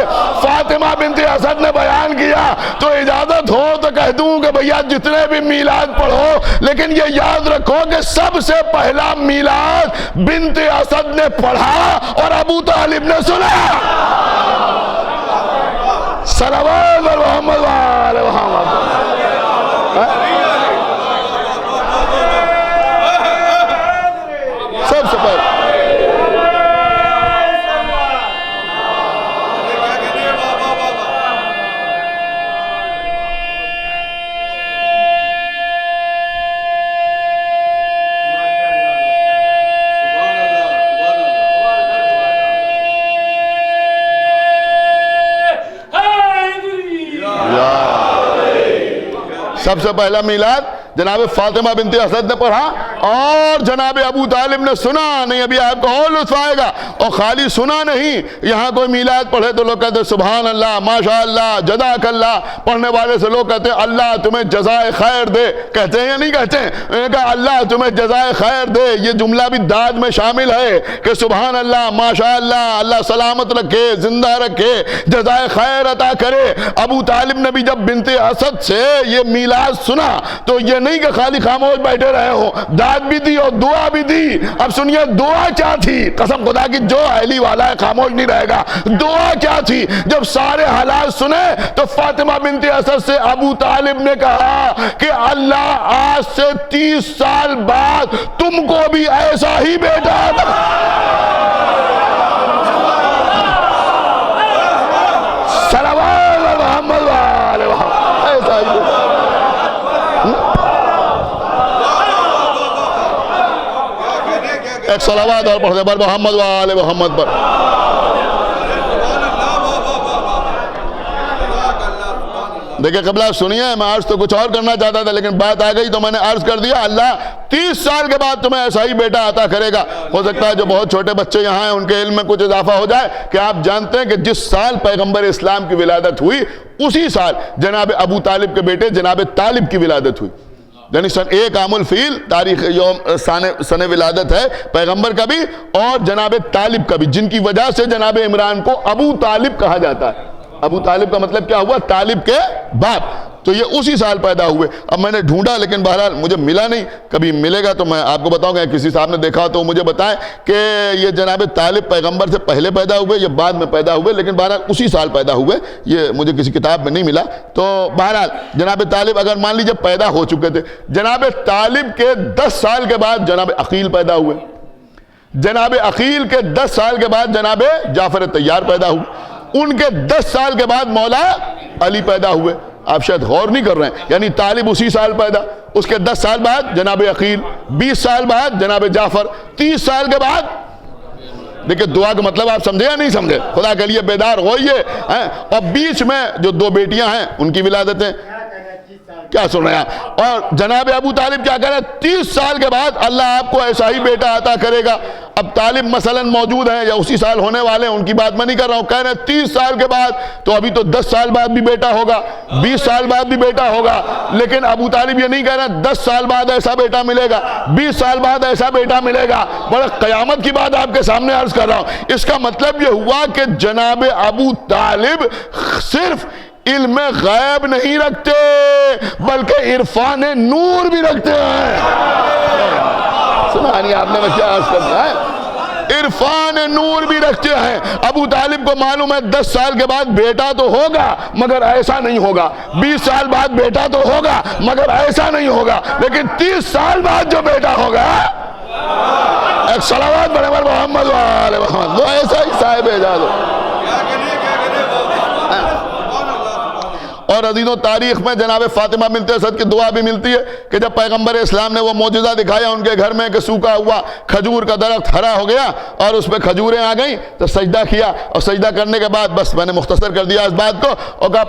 فاطمہ بنت اسد نے بیان کیا. تو اجازت ہو تو کہہ دوں کہ بھیا جتنے بھی میلاد پڑھو لیکن یہ یاد رکھو کہ سب سے پہلا میلاد بنت اسد نے پڑھا اور ابو طالب نے سنا. صلوات محمد و آل محمد. سب سے پہلے سب سے پہلا میلاد جناب فاطمہ بنت اسد نے پڑھا اور جناب ابو طالب نے سنا نہیں. ابھی آپ کو اور لطف آئے گا. اور خالی سنا نہیں, یہاں کوئی میلاد پڑھے تو لوگ کہتے سبحان اللہ, ماشاء اللہ, جزاک اللہ. پڑھنے والے سے لوگ کہتے ہیں اللہ تمہیں جزائے خیر دے. کہتے ہیں یا نہیں کہتے ہیں؟ انہوں نے کہا اللہ تمہیں جزائے خیر دے. یہ جملہ بھی داد میں شامل ہے کہ سبحان اللہ, ماشاء اللہ, اللہ سلامت رکھے, زندہ رکھے, جزائے خیر عطا کرے. ابو طالب نے بھی جب بنت اسد سے یہ میلاد سنا تو یہ نہیں کہ خالی خاموش بیٹھے رہے ہو, داد بھی دی اور دعا بھی دی. اب سنیے دعا کیا تھی. قسم خدا کی جو اہلی والا ہے خاموش نہیں رہے گا. دعا کیا تھی؟ جب سارے حالات سنے تو فاطمہ بنت اسد سے ابو طالب نے کہا کہ اللہ آج سے 30 سال بعد تم کو بھی ایسا ہی بیٹا دے. صلوات محمد وآل محمد. ایسا ہی ایک صلوات اور پڑھتے پر محمد وآل محمد پر. دیکھیں قبلہ سنیے, میں عرض تو کچھ اور کرنا چاہتا تھا لیکن بات آ گئی تو میں نے عرض کر دیا اللہ 30 سال کے بعد تمہیں ایسا ہی بیٹا عطا کرے گا. ہو سکتا ہے جو بہت چھوٹے بچے یہاں ہیں ان کے علم میں کچھ اضافہ ہو جائے کہ آپ جانتے ہیں کہ جس سال پیغمبر اسلام کی ولادت ہوئی اسی سال جناب ابو طالب کے بیٹے جناب طالب کی ولادت ہوئی. یعنی سن 1 عام الفیل تاریخ یوم سن ولادت ہے پیغمبر کا بھی اور جناب طالب کا بھی, جن کی وجہ سے جناب عمران کو ابو طالب کہا جاتا ہے. ابو طالب کا مطلب کیا ہوا؟ طالب کے باپ. تو یہ اسی سال پیدا ہوئے. اب میں نے ڈھونڈا لیکن بہرحال مجھے ملا نہیں. کبھی ملے گا تو میں آپ کو بتاؤں گا, کسی صاحب نے دیکھا تو مجھے بتائیں کہ یہ جناب طالب پیغمبر سے پہلے پیدا ہوئے یا بعد میں پیدا ہوئے, لیکن بہرحال اسی سال پیدا ہوئے. یہ مجھے کسی کتاب میں نہیں ملا. تو بہرحال جناب طالب اگر مان لیجئے پیدا ہو چکے تھے, جناب طالب کے 10 سال کے بعد جناب عقیل پیدا ہوئے. جناب عقیل کے 10 سال کے بعد جناب جعفر طیار پیدا ہوئے. ان کے 10 سال کے بعد مولا علی پیدا ہوئے. آپ شاید غور نہیں کر رہے ہیں, یعنی طالب اسی سال پیدا, اس کے 10 سال بعد جناب عقیل, 20 سال بعد جناب جعفر, 30 سال کے بعد. دیکھیں دعا کا مطلب آپ سمجھے یا نہیں سمجھے؟ خدا کے لیے بیدار ہوئیے. اور بیچ میں جو 2 بیٹیاں ہیں ان کی ولادتیں کیا سن رہے ہیں. اور جناب ابو طالب کیا کہہ رہے ہیں؟ 30 سال کے بعد اللہ آپ کو ایسا ہی بیٹا عطا کرے گا. اب طالب مثلا موجود ہیں یا اسی سال ہونے والے ہیں, ان کی بات میں نہیں کر رہا ہوں. کہہ رہے ہیں 30 سال کے بعد, تو ابھی تو 10 سال بعد بھی بیٹا ہوگا, 20 سال بعد بھی بیٹا ہوگا. لیکن ابو طالب یہ نہیں کہہ رہے 10 سال بعد ایسا بیٹا ملے گا, 20 سال بعد ایسا بیٹا ملے گا. بڑا قیامت کی بات آپ کے سامنے عرض کر رہا ہوں. اس کا مطلب یہ ہوا کہ جناب ابو طالب صرف علم غیب نہیں رکھتے بلکہ عرفان نور بھی رکھتے ہیں. سنا نہیں آپ نے میں کیا عرض کرنا ہے؟ عرفان نور بھی رکھتے ہیں. ابو طالب کو معلوم ہے 10 سال کے بعد بیٹا تو ہوگا مگر ایسا نہیں ہوگا, 20 سال بعد بیٹا تو ہوگا مگر ایسا نہیں ہوگا, لیکن 30 سال بعد جو بیٹا ہوگا, ایک صلوات بڑے بڑے محمد وآل محمد, وہ ایسا ہی صاحب اعجاز ہو. اور عزیزوں تاریخ میں جناب فاطمہ بنت اسد کی دعا بھی ملتی ہے کہ جب پیغمبر اسلام نے وہ معجزہ دکھایا ان کے گھر میں کہ سوکھا ہوا کھجور کا درخت ہرا ہو گیا اور اس پہ کھجوریں آ گئیں, تو سجدہ کیا, اور سجدہ کرنے کے بعد بس میں نے مختصر کر دیا اس بات کو, اور کہا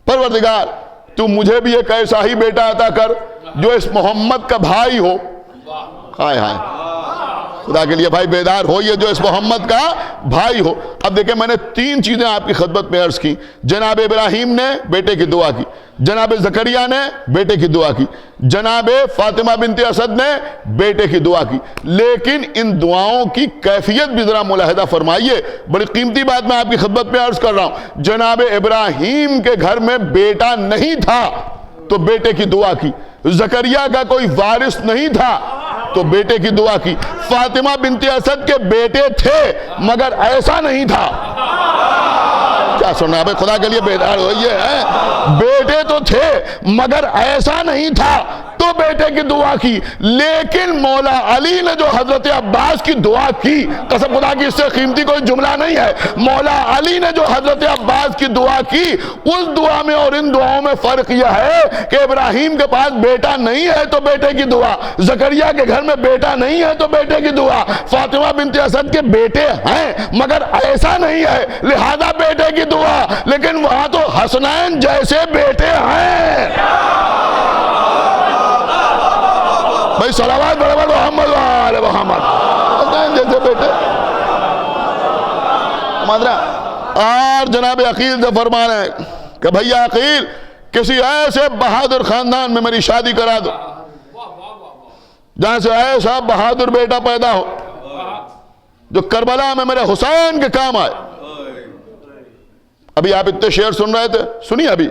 پروردگار تو مجھے بھی ایک ایسا ہی بیٹا عطا کر جو اس محمد کا بھائی ہو. ہائے ہائے, خدا کے لیے بھائی بیدار ہو, یہ جو اس محمد کا بھائی ہو. اب دیکھیں میں نے 3 چیزیں آپ کی خدمت میں عرض کی. جناب ابراہیم نے بیٹے کی دعا کی, جناب زکریا نے بیٹے کی دعا کی, جناب فاطمہ بنت اسد نے بیٹے کی دعا کی. لیکن ان دعاؤں کی کیفیت بھی ذرا ملاحظہ فرمائیے, بڑی قیمتی بات میں آپ کی خدمت میں عرض کر رہا ہوں. جناب ابراہیم کے گھر میں بیٹا نہیں تھا تو بیٹے کی دعا کی, زکریا کا کوئی وارث نہیں تھا تو بیٹے کی دعا کی, فاطمہ بنت اسد کے بیٹے تھے مگر ایسا نہیں تھا. کیا سننا ہے خدا کے لیے بیدار ہوئیے ہیں, بیٹے تو تھے مگر ایسا نہیں تھا تو بیٹے کی دعا کی، لیکن مولا علی نے جو حضرت عباس کی دعا کی، قسم خدا کی اس سے قیمتی کوئی جملہ نہیں ہے، مولا علی نے جو حضرت عباس کی دعا کی، اس دعا میں اور ان دعاؤں میں فرق یہ ہے کہ ابراہیم کے پاس بیٹا نہیں ہے تو بیٹے کی دعا، زکریا کے گھر میں بیٹا نہیں ہے تو بیٹے کی دعا، فاطمہ بنت اسد کے بیٹے ہیں مگر ایسا نہیں ہے لہذا بیٹے کی دعا، لیکن وہاں تو حسنین جیسے بیٹے ہیں۔ بھائی صلوات برابر محمد وآل محمد، حسنین جیسے بیٹے مادرہ۔ اور جناب عقیل سے فرما رہے ہیں کہ بھیا عقیل کسی ایسے بہادر خاندان میں میری شادی کرا دو جہاں سے ایسا بہادر بیٹا پیدا ہو جو کربلا میں میرے حسین کے کام آئے۔ ابھی آپ اتنے شعر سن رہے تھے، سنیے ابھی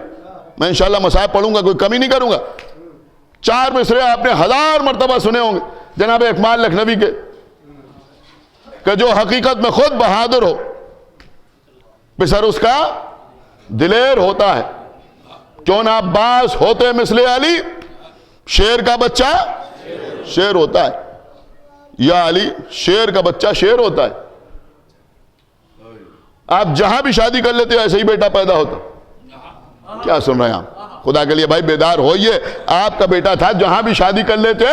میں انشاءاللہ مصاحف پڑھوں گا، کوئی کمی نہیں کروں گا۔ 4 مصرے آپ نے 1000 مرتبہ سنے ہوں گے جناب اکمال لکھنوی کے، کہ جو حقیقت میں خود بہادر ہو پسر اس کا دلیر ہوتا ہے، کیوں نہ عباس ہوتے مثل علی، شیر کا بچہ شیر ہوتا ہے، یا علی شیر کا بچہ شیر ہوتا ہے۔ آپ جہاں بھی شادی کر لیتے ایسے ہی بیٹا پیدا ہوتا۔ کیا سن رہے ہیں آپ؟ خدا کے لیے بھائی بیدار ہوئیے، آپ کا بیٹا تھا جہاں بھی شادی کر لیتے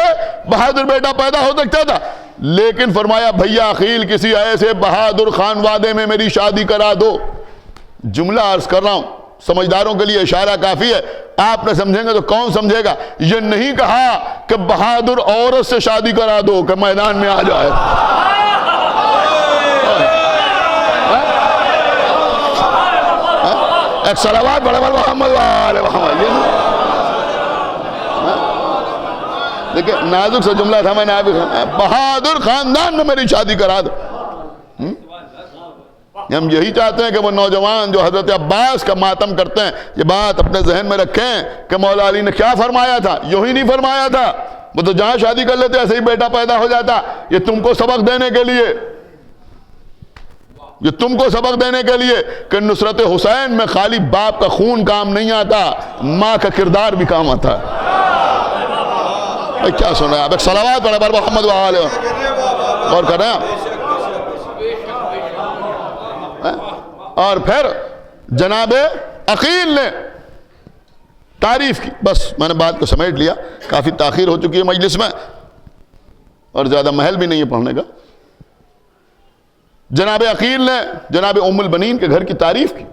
بہادر بیٹا پیدا ہو سکتا تھا، لیکن فرمایا بھیا عقیل کسی ایسے بہادر خانوادے میں میری شادی کرا دو۔ جملہ عرض کر رہا ہوں، سمجھداروں کے لیے اشارہ کافی ہے، آپ نہ سمجھیں گے تو کون سمجھے گا۔ یہ نہیں کہا کہ بہادر عورت سے شادی کرا دو کہ میدان میں آ جائے۔ ایک صلوات برابر محمد وآل محمد۔ دیکھیں نازک سے جملہ تھا، میں نے بہادر خاندان میں میری شادی کرا دو۔ ہم یہی چاہتے ہیں کہ وہ نوجوان جو حضرت عباس کا ماتم کرتے ہیں یہ بات اپنے ذہن میں رکھیں کہ مولا علی نے کیا فرمایا تھا، یوں ہی نہیں فرمایا تھا، وہ تو جہاں شادی کر لیتے ایسے ہی بیٹا پیدا ہو جاتا۔ یہ تم کو سبق دینے کے لیے، یہ تم کو سبق دینے کے لیے کہ نصرت حسین میں خالی باپ کا خون کام نہیں آتا، ماں کا کردار بھی کام آتا ہے۔ کیا سن رہے ہیں آپ؟ ایک صلوات برابر محمد وآل اور کر رہے ہیں۔ اور پھر جناب عقیل نے تعریف کی۔ بس میں نے بات کو سمیٹ لیا، کافی تاخیر ہو چکی ہے مجلس میں اور زیادہ محل بھی نہیں ہے پڑھنے کا۔ جناب عقیل نے جناب ام البنین کے گھر کی تعریف کی،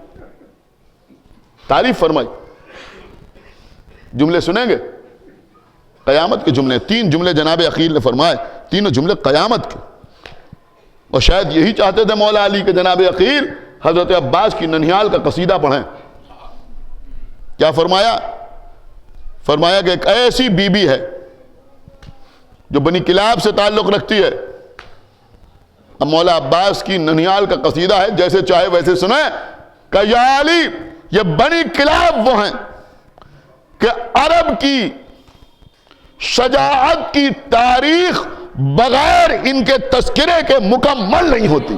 تعریف فرمائی۔ جملے سنیں گے قیامت کے جملے، 3 جملے جناب عقیل نے فرمائے، تینوں جملے قیامت کے، اور شاید یہی چاہتے تھے مولا علی کہ جناب عقیل حضرت عباس کی ننھیال کا قصیدہ پڑھیں۔ کیا فرمایا؟ فرمایا کہ ایک ایسی بی بی ہے جو بنی کلاب سے تعلق رکھتی ہے۔ اب مولا عباس کی ننھیال کا قصیدہ ہے، جیسے چاہے ویسے سنیں کہ یا علی یہ بنی کلاب وہ ہیں کہ عرب کی شجاعت کی تاریخ بغیر ان کے تذکرے کے مکمل نہیں ہوتی۔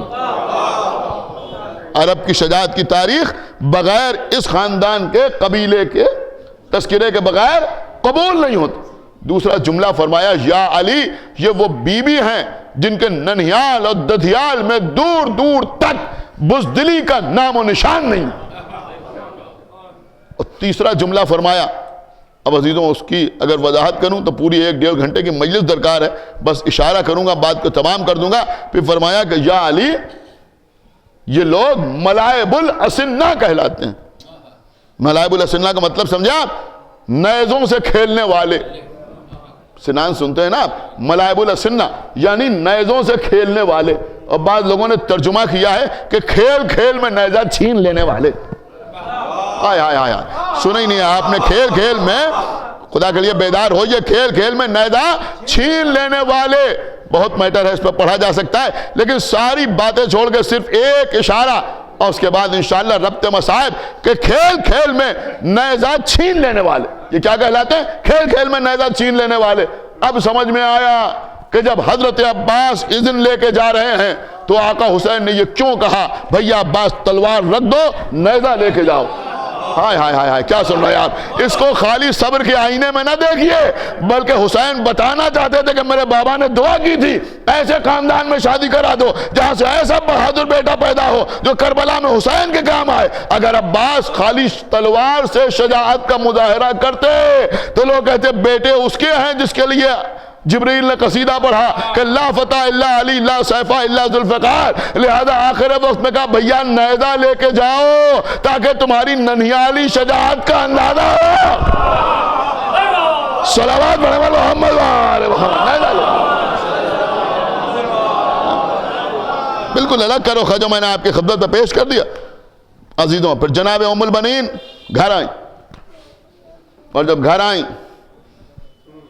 عرب کی شجاعت کی تاریخ بغیر اس خاندان کے قبیلے کے تذکرے کے بغیر قبول نہیں ہوتی۔ دوسرا جملہ فرمایا یا علی یہ وہ بیوی ہیں جن کے ننھیال اور ددھیال میں دور دور تک بزدلی کا نام و نشان نہیں۔ اور تیسرا جملہ فرمایا، اب عزیزوں اس کی اگر وضاحت کروں تو پوری 1-1.5 گھنٹے کی مجلس درکار ہے، بس اشارہ کروں گا بات کو تمام کر دوں گا۔ پھر فرمایا کہ یا علی یہ لوگ ملائب الاسنہ کہلاتے ہیں۔ ملائب الاسنہ کا مطلب سمجھا آپ؟ نیزوں سے کھیلنے والے۔ سنان سنتے ہیں نا آپ، ملائب الاسنہ یعنی نیزوں سے کھیلنے والے، اور بعض لوگوں نے ترجمہ کیا ہے کہ کھیل کھیل میں نیزہ چھین لینے والے۔ آئے آئے آئے سنا ہی نہیں آپ نے، کھیل کھیل میں، خدا کے لیے بیدار ہوئیے، کھیل کھیل میں نیزہ چھین لینے والے۔ بہت میٹر ہے، اس پہ پڑھا جا سکتا ہے، لیکن ساری باتیں چھوڑ کے صرف ایک اشارہ اور اس کے بعد انشاءاللہ ربط مصائب کہ کھیل کھیل میں نیزہ چھین لینے والے۔ یہ کیا کہلاتے ہیں؟ کھیل کھیل میں نیزہ چھین لینے والے۔ اب سمجھ میں آیا کہ جب حضرت عباس اذن لے کے جا رہے ہیں تو آقا حسین نے یہ کیوں کہا بھیا عباس تلوار رکھ دو نیزہ لے کے جاؤ۔ ہائے ہائے ہائے ہائے، کیا سن رہے ہیں آپ؟ اس کو خالی صبر کے آئینے میں نہ دیکھیے، بلکہ حسین بتانا چاہتے تھے کہ میرے بابا نے دعا کی تھی ایسے خاندان میں شادی کرا دو جہاں سے ایسا بہادر بیٹا پیدا ہو جو کربلا میں حسین کے کام آئے۔ اگر عباس خالی تلوار سے شجاعت کا مظاہرہ کرتے تو لوگ کہتے بیٹے اس کے ہیں جس کے لیے جبریل نے قصیدہ پڑھا کہ لا فتح الا علی لا سیفہ الا ذوالفقار، لہذا آخر وقت میں کہا بھیا نیزہ لے کے جاؤ تاکہ تمہاری ننھیالی شجاعت کا اندازہ ہو۔ صلوات بڑھے محمد وآل محمد۔ نیزہ لے بالکل الگ کرو جو میں نے آپ کی خدمت میں پیش کر دیا عزیزوں۔ پھر جناب ام البنین گھر آئیں، اور جب گھر آئیں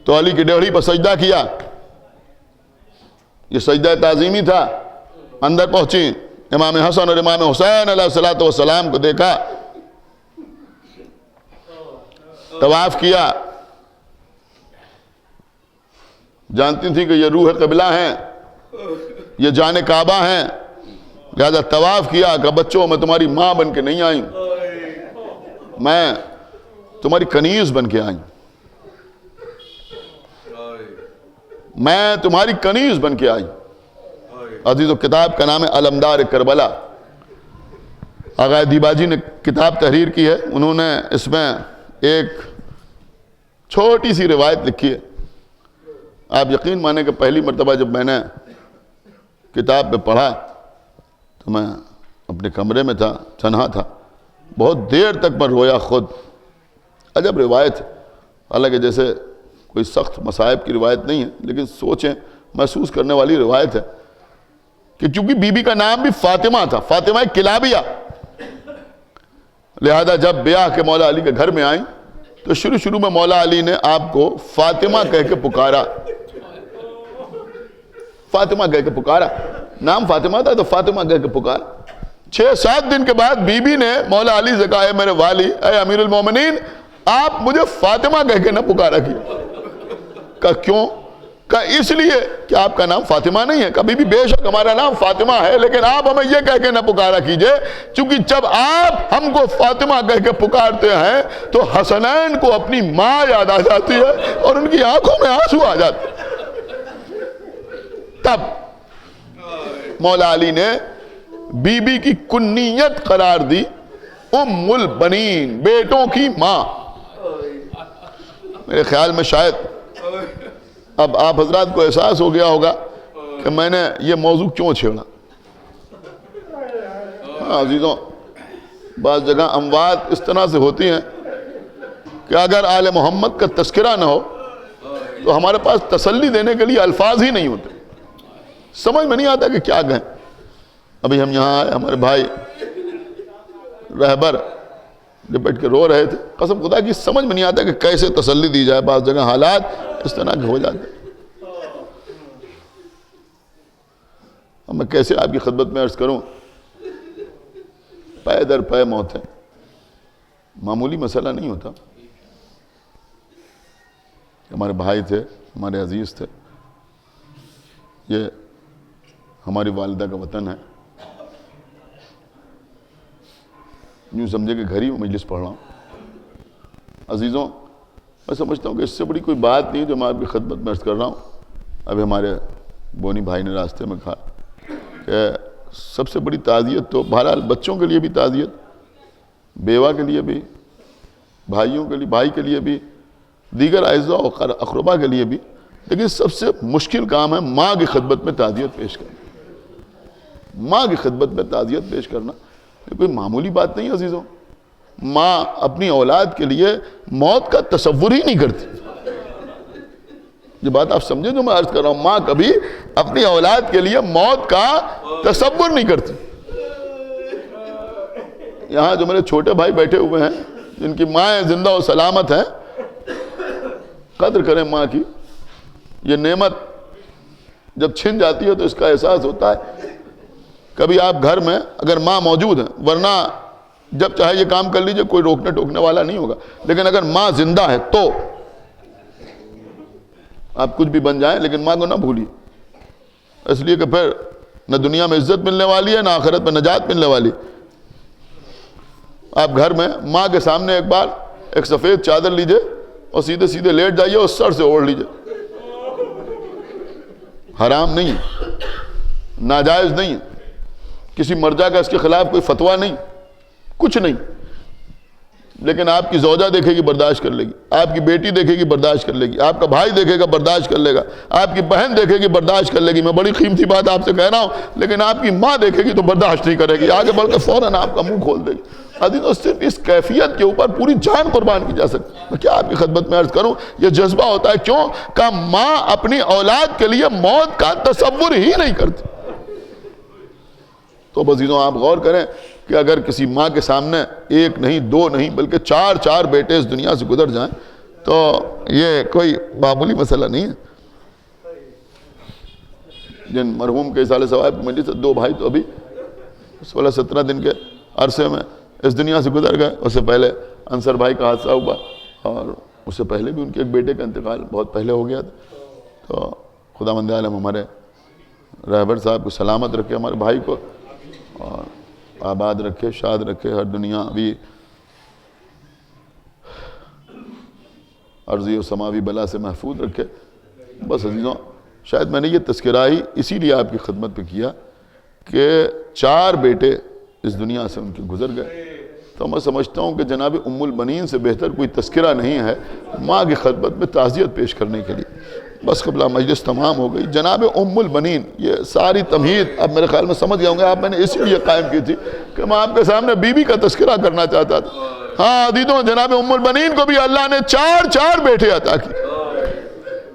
تو علی کی ڈیڑھی پر سجدہ کیا، یہ سجدہ تعظیمی تھا۔ اندر پہنچی، امام حسن اور امام حسین علیہ السلام کو دیکھا، طواف کیا، جانتی تھی کہ یہ روح قبلہ ہیں، یہ جان کعبہ ہیں، لہذا طواف کیا کہ بچوں میں تمہاری ماں بن کے نہیں آئی، میں تمہاری کنیز بن کے آئی، میں تمہاری کنیز بن کے آئی۔ عزیزو کتاب کا نام ہے علمدار کربلا، آغا دیباجی نے کتاب تحریر کی ہے، انہوں نے اس میں ایک چھوٹی سی روایت لکھی ہے۔ آپ یقین مانیں کہ پہلی مرتبہ جب میں نے کتاب پہ پڑھا تو میں اپنے کمرے میں تھا، تنہا تھا، بہت دیر تک میں رویا خود۔ عجب روایت ہے، حالانکہ جیسے کوئی سخت مصائب کی روایت نہیں ہے، لیکن سوچیں محسوس کرنے والی روایت ہے کہ چونکہ بی بی کا نام بھی فاطمہ تھا، فاطمہ کلابیہ، لہذا جب بیاہ کے مولا علی کے گھر میں آئیں تو شروع میں مولا علی نے آپ کو فاطمہ کہہ کے پکارا، فاطمہ کہہ کے پکارا، نام فاطمہ تھا تو فاطمہ کہہ کے پکارا۔ 6-7 دن کے بعد بی بی نے مولا علی سے کہا، اے میرے والی، اے امیر المومنین، آپ مجھے فاطمہ کہہ کے نہ پکارا کیا۔ کہا کیوں؟ کہا اس لیے کہ آپ کا نام فاطمہ نہیں ہے۔ کبھی بھی بے شک ہمارا نام فاطمہ ہے، لیکن آپ ہمیں یہ کہہ کے نہ پکارا کیجئے، چونکہ جب آپ ہم کو فاطمہ کہہ کے پکارتے ہیں تو حسنین کو اپنی ماں یاد آ جاتی ہے اور ان کی آنکھوں میں آنسو آ جاتے ہیں۔ تب مولا علی نے بی بی کی کنیت قرار دی ام البنین، بیٹوں کی ماں۔ میرے خیال میں شاید اب آپ حضرات کو احساس ہو گیا ہوگا کہ میں نے یہ موضوع کیوں چھیڑا۔ عزیزوں، بعض جگہ اموات اس طرح سے ہوتی ہیں کہ اگر آل محمد کا تذکرہ نہ ہو تو ہمارے پاس تسلی دینے کے لیے الفاظ ہی نہیں ہوتے، سمجھ میں نہیں آتا کہ کیا کہیں۔ ابھی ہم یہاں آئے، ہمارے بھائی رہبر جب بیٹھ کے رو رہے تھے، قسم خدا کی سمجھ میں نہیں آتا کہ کیسے تسلی دی جائے، بعض جگہ حالات اس طرح کے ہو جاتے ہیں۔ اب میں کیسے آپ کی خدمت میں عرض کروں، پے در پے موت ہے، معمولی مسئلہ نہیں ہوتا۔ ہمارے بھائی تھے، ہمارے عزیز تھے، یہ ہماری والدہ کا وطن ہے، یوں سمجھے کہ گھر ہی مجلس پڑھ رہا ہوں۔ عزیزوں، میں سمجھتا ہوں کہ اس سے بڑی کوئی بات نہیں جو میں آپ کی خدمت میں عرض کر رہا ہوں۔ ابھی ہمارے بونی بھائی نے راستے میں کہا کہ سب سے بڑی تعزیت تو بہرحال بچوں کے لیے بھی تعزیت، بیوہ کے لیے بھی، بھائیوں کے لیے، بھائی کے لیے بھی، دیگر اعزاء و اقربا کے لیے بھی، لیکن سب سے مشکل کام ہے ماں کی خدمت میں تعزیت پیش کرنا۔ ماں کی خدمت میں تعزیت پیش کرنا یہ کوئی معمولی بات نہیں عزیزوں۔ ماں اپنی اولاد کے لیے موت کا تصور ہی نہیں کرتی۔ یہ بات آپ سمجھیں جو میں عرض کر رہا ہوں، ماں کبھی اپنی اولاد کے لیے موت کا تصور نہیں کرتی۔ یہاں جو میرے چھوٹے بھائی بیٹھے ہوئے ہیں جن کی مائیں زندہ و سلامت ہیں، قدر کریں ماں کی۔ یہ نعمت جب چھن جاتی ہے تو اس کا احساس ہوتا ہے۔ کبھی آپ گھر میں اگر ماں موجود ہیں، ورنہ جب چاہے یہ کام کر لیجئے، کوئی روکنے ٹوکنے والا نہیں ہوگا، لیکن اگر ماں زندہ ہے تو آپ کچھ بھی بن جائیں لیکن ماں کو نہ بھولیے، اس لیے کہ پھر نہ دنیا میں عزت ملنے والی ہے نہ آخرت میں نجات ملنے والی۔ آپ گھر میں ماں کے سامنے ایک بار ایک سفید چادر لیجئے اور سیدھے سیدھے لیٹ جائیے اور سر سے اوڑھ لیجئے. حرام نہیں، ناجائز نہیں، کسی مرجع کا اس کے خلاف کوئی فتویٰ نہیں، کچھ نہیں. لیکن آپ کی زوجہ دیکھے گی برداشت کر لے گی، آپ کی بیٹی دیکھے گی برداشت کر لے گی، آپ کا بھائی دیکھے گا برداشت کر لے گا، آپ کی بہن دیکھے گی برداشت کر لے گی. میں بڑی قیمتی بات آپ سے کہہ رہا ہوں، لیکن آپ کی ماں دیکھے گی تو برداشت نہیں کرے گی، آگے بڑھ کے فوراً آپ کا منہ کھول دے گی. عزیزو صرف اس کیفیت کے اوپر پوری جان قربان کی جا سکتی. میں کیا آپ کی خدمت میں عرض کروں، یہ جذبہ ہوتا ہے. کیوں کہ ماں اپنی اولاد کے لیے موت کا تصور ہی نہیں کرتی. تو عزیزوں آپ غور کریں کہ اگر کسی ماں کے سامنے ایک نہیں، دو نہیں، بلکہ چار بیٹے اس دنیا سے گزر جائیں تو یہ کوئی معمولی مسئلہ نہیں ہے. جن مرحوم کے اصالہ ثواب کی مجلس سے 2 بھائی تو ابھی 16-17 دن کے عرصے میں اس دنیا سے گزر گئے. اس سے پہلے انصر بھائی کا حادثہ ہوا اور اس سے پہلے بھی ان کے ایک بیٹے کا انتقال بہت پہلے ہو گیا تھا. تو خداوند عالم ہمارے رہبر صاحب کو سلامت رکھے، ہمارے بھائی کو، اور آباد رکھے، شاد رکھے، ہر دنیا بھی عرضی و سماوی بلا سے محفوظ رکھے. بس عزیزوں، شاید میں نے یہ تذکرہ ہی اسی لیے آپ کی خدمت پہ کیا کہ 4 بیٹے اس دنیا سے ان کے گزر گئے. تو میں سمجھتا ہوں کہ جناب ام البنین سے بہتر کوئی تذکرہ نہیں ہے ماں کی خدمت میں تعزیت پیش کرنے کے لیے. بس قبلہ مجلس تمام ہو گئی. جناب ام البنین، یہ ساری تمہید اب میرے خیال میں سمجھ گیا ہوں گے آپ، میں نے اسی لیے قائم کی تھی کہ میں آپ کے سامنے بی بی کا تذکرہ کرنا چاہتا تھا. ہاں عزیزوں، جناب ام البنین کو بھی اللہ نے 4 بیٹے عطا کیے.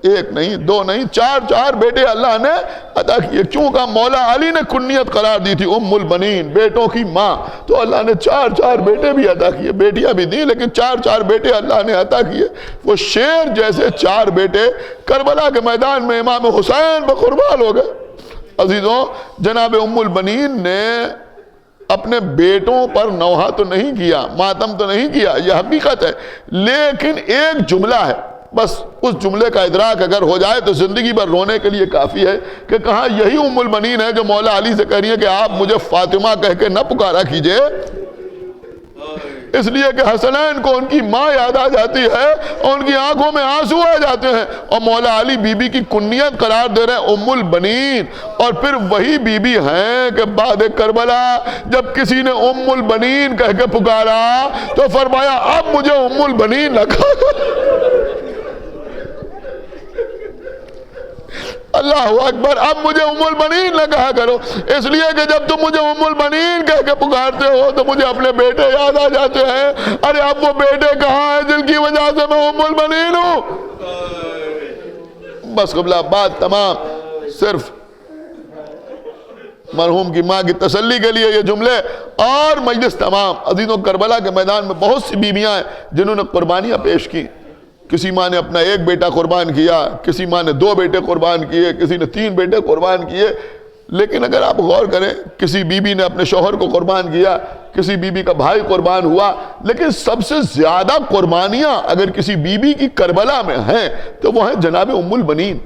ایک نہیں، 2 نہیں، 4 بیٹے اللہ نے عطا کیے. کیوں کہ مولا علی نے کنیت قرار دی تھی ام البنین، بیٹوں کی ماں، تو اللہ نے 4 بیٹے بھی عطا کیے. بیٹیاں بھی دیں لیکن 4 بیٹے اللہ نے عطا کیے. وہ شیر جیسے 4 بیٹے کربلا کے میدان میں امام حسین پر قربان ہو گئے. عزیزوں، جناب ام البنین نے اپنے بیٹوں پر نوحہ تو نہیں کیا، ماتم تو نہیں کیا، یہ حقیقت ہے، لیکن ایک جملہ ہے، بس اس جملے کا ادراک اگر ہو جائے تو زندگی بھر رونے کے لیے کافی ہے کہ کہاں یہی ام البنین ہے جو مولا علی سے کہہ رہی ہے کہ آپ مجھے فاطمہ کہہ کے نہ پکارا کیجئے، اس لیے کہ حسنین کو ان کی ماں یاد آ جاتی ہے اور ان کی آنکھوں میں آنسو آ جاتے ہیں. اور مولا علی بی بی کی کنیت قرار دے رہے ہیں ام البنین. اور پھر وہی بی بی ہیں کہ بعد کربلا جب کسی نے ام البنین کہہ کے پکارا تو فرمایا اب مجھے ام البنین نہ کہا. اللہ اکبر، اب مجھے ام البنین نہ کہا کرو، اس لیے کہ جب تم مجھے ام البنین کہہ کے پکارتے ہو تو مجھے اپنے بیٹے یاد آ جاتے ہیں. ارے اب وہ بیٹے کہاں ہیں جن کی وجہ سے میں ام البنین ہوں. بس قبلہ بات تمام، صرف مرحوم کی ماں کی تسلی کے لیے یہ جملے اور مجلس تمام. عزیزوں، کربلا کے میدان میں بہت سی بیویاں ہیں جنہوں نے قربانیاں پیش کی. کسی ماں نے اپنا 1 بیٹا قربان کیا، کسی ماں نے 2 بیٹے قربان کیے، کسی نے 3 بیٹے قربان کیے. لیکن اگر آپ غور کریں، کسی بی بی نے اپنے شوہر کو قربان کیا، کسی بی بی کا بھائی قربان ہوا، لیکن سب سے زیادہ قربانیاں اگر کسی بی بی کی کربلا میں ہیں تو وہ ہیں جناب ام البنین.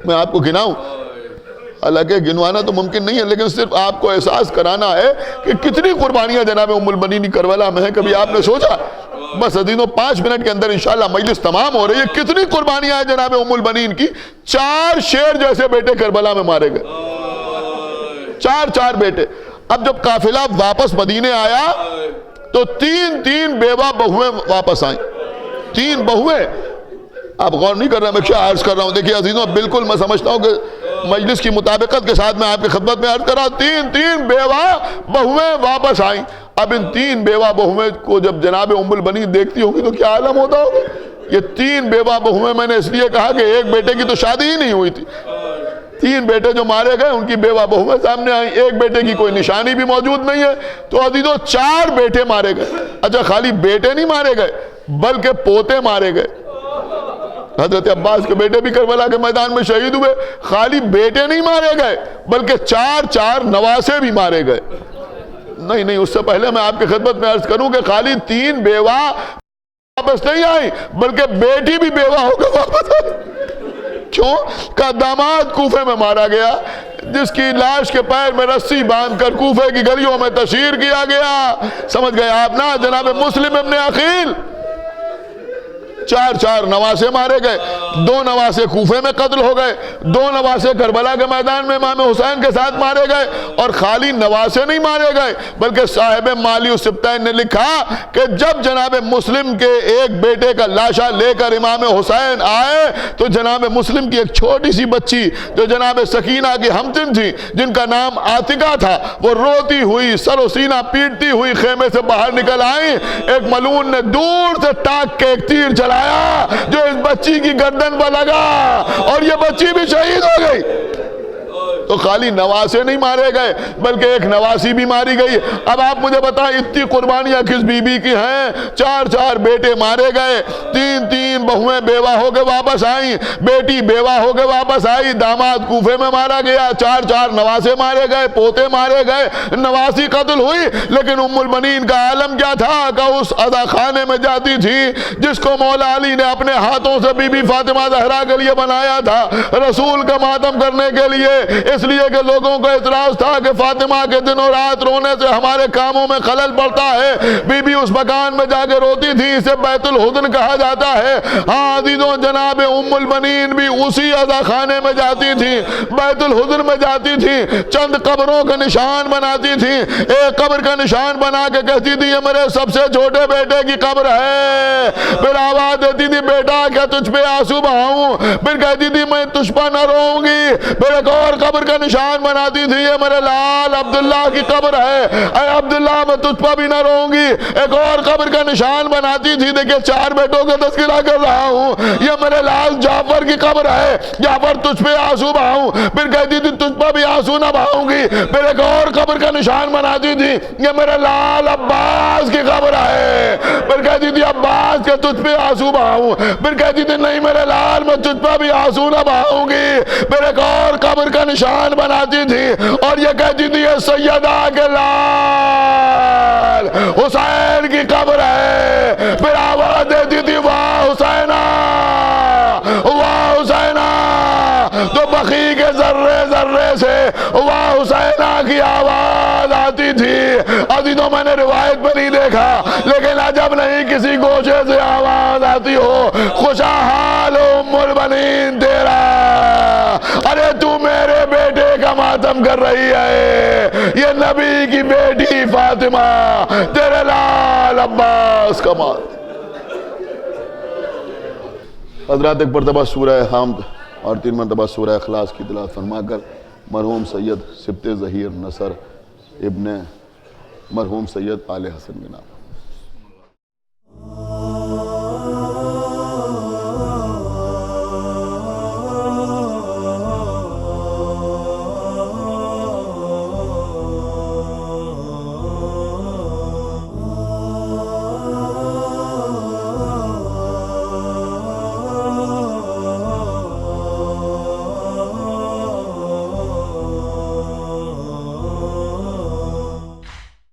میں آپ کو گناؤں، حالانکہ گنوانا تو ممکن نہیں ہے، لیکن صرف آپ کو احساس کرانا ہے کہ کتنی قربانیاں جناب ام البنین کی کربلا میں ہیں. کبھی آپ نے سوچا؟ بس عزیزوں 5 منٹ کے اندر انشاءاللہ مجلس تمام ہو رہی ہے. کتنی قربانیاں ہیں جناب ام البنین کی. 4 شیر جیسے بیٹے کربلا میں مارے گئے، 4 بیٹے. اب جب قافلہ واپس مدینے آیا تو 3 بیوہ بہویں واپس آئیں. 3 بہویں. آپ غور نہیں کر رہے، میں کیا عرض کر رہا ہوں؟ دیکھیے عزیزوں، بالکل میں سمجھتا ہوں کہ مجلس کی مطابقت کے ساتھ میں آپ کی خدمت میں عرض کر رہا ہوں. 3 بیوہ بہویں واپس آئیں. اب ان 3 بیوہ بہویں کو جب جناب ام البنین دیکھتی ہوگی تو کیا عالم ہوتا ہوگا. یہ 3 بیوہ بہویں میں نے اس لیے کہا کہ ایک بیٹے کی تو شادی ہی نہیں ہوئی تھی. 3 بیٹے جو مارے گئے ان کی بیوہ بہویں سامنے آئیں. ایک بیٹے کی کوئی نشانی بھی موجود نہیں ہے. تو عزیزوں 4 بیٹے مارے گئے. اچھا، خالی بیٹے نہیں مارے گئے بلکہ پوتے مارے گئے. حضرت عباس کے بیٹے بھی کربلا کے میدان میں شہید ہوئے. خالی بیٹے نہیں مارے گئے بلکہ 4 نواسے بھی مارے گئے. نہیں، اس سے پہلے میں آپ کی خدمت میں عرض کروں کہ خالی 3 بیوہ واپس نہیں آئی بلکہ بیٹی بھی بیوہ ہو کر واپس آئی. کیوں کہ داماد کوفے میں مارا گیا. جس کی لاش کے پیر میں رسی باندھ کر کوفے کی گلیوں میں تشہیر کیا گیا. سمجھ گئے آپ نا؟ جناب مسلم ابن عقیل 4 نواسے مارے گئے. 2 نواسے کوفے میں قتل ہو گئے. 2 نواسے کربلا کے میدان میں امام حسین کے ساتھ مارے گئے. اور خالی نواسے نہیں مارے گئے بلکہ صاحب مالی السبتین نے لکھا کہ جب جناب مسلم کے ایک بیٹے کا لاشا لے کر امام حسین آئے تو جناب مسلم کی ایک چھوٹی سی بچی جو جناب سکینہ کی ہمتن تھی جن کا نام عاتقہ تھا، وہ روتی ہوئی سر و سینہ پیٹتی ہوئی خیمے سے باہر نکل آئیں. ایک ملعون نے دور سے ٹاک کے ایک تیر چلایا جو اس بچی کی گردن پر لگا اور یہ بچی بھی شہید ہو گئی. تو خالی نواسے نہیں مارے گئے بلکہ ایک نواسی بھی ماری گئی. اب آپ مجھے بتائیں اتنی قربانیاں کس بی بی کی ہیں؟ 4 بیٹے مارے گئے، 3 بہویں بیوہ ہو کے واپس آئیں، بیٹی بیوہ ہو کے واپس آئی، داماد کوفے میں مارا گیا، 4 نواسے مارے گئے، پوتے مارے گئے، نواسی قتل ہوئی. لیکن ام المنین کا عالم کیا تھا کہ اس عزا خانے میں جاتی تھی جس کو مولا علی نے اپنے ہاتھوں سے بی بی فاطمہ زہرا کے لیے بنایا تھا، رسول کا ماتم کرنے کے لیے. اس لیے کہ لوگوں کو اعتراض تھا کہ فاطمہ کے دن و رات رونے سے ہمارے کاموں میں خلل پڑتا ہے. بی بی اس مکان میں جا کے روتی تھی، اسے بیت الحزن کہا جاتا ہے. ہاں عزیزوں، جناب ام المنین بھی اسی عزا خانے میں جاتی تھی، بیت الحزن میں جاتی تھی، چند قبروں کا نشان بناتی تھی. ایک قبر کا نشان بنا کے کہتی تھی یہ میرے سب سے چھوٹے بیٹے کی قبر ہے. پھر آواز دیتی تھی بیٹا کیا تجھ پہ آنسو بہاؤں؟ پھر کہتی تھی میں تجھ پر نہ روؤں گی. پھر ایک اور قبر کا نشان بناتی تھی یہ میرے لال عبداللہ کی قبر ہے، اے عبداللہ میں تجھ پر بھی نہ روؤں گی. ایک اور قبر کا نشان بناتی تھی، دیکھیں 4 بیٹوں کا تذکرہ کر رہا ہوں، یہ میرے لال جعفر کی قبر ہے، جعفر تجھ پہ آنسو بہاؤں. پھر کہتی تھی تجھ پر بھی آنسو نہ بہاؤں گی. پھر ایک اور قبر کا نشان بناتی تھی یہ میرے لال عباس کی قبر ہے. پھر کہتی تھی عباس کے تجھ پہ آنسو بہاؤں. پھر کہتی تھی نہیں میرے لال میں تجھ پر بھی آنسو نہ بہاؤں گی. پھر ایک اور قبر کا نشان بناتی تھی اور یہ کہتی تھی یہ سیدہ کے لال حسین کی قبر ہے. پھر آواز دیتی تھی واہ حسینہ واہ حسینہ. تو بقی کے ذرے ذرے سے واہ حسینہ کی آواز آتی تھی. عزیزوں میں نے روایت میں نہیں دیکھا لیکن عجب نہیں کسی گوشے سے آواز آتی ہو خوشحال ام البنین تیرا، ارے تو میرے بیٹے کا ماتم کر رہی ہے، یہ نبی کی بیٹی فاطمہ تیرے لال عباس کا ماتم. حضرات ایک مرتبہ سورہ حمد اور 3 مرتبہ سورہ اخلاص کی تلاوت فرما کر مرحوم سید سبط ظہیر نصر ابن مرحوم سید آل حسن کے نام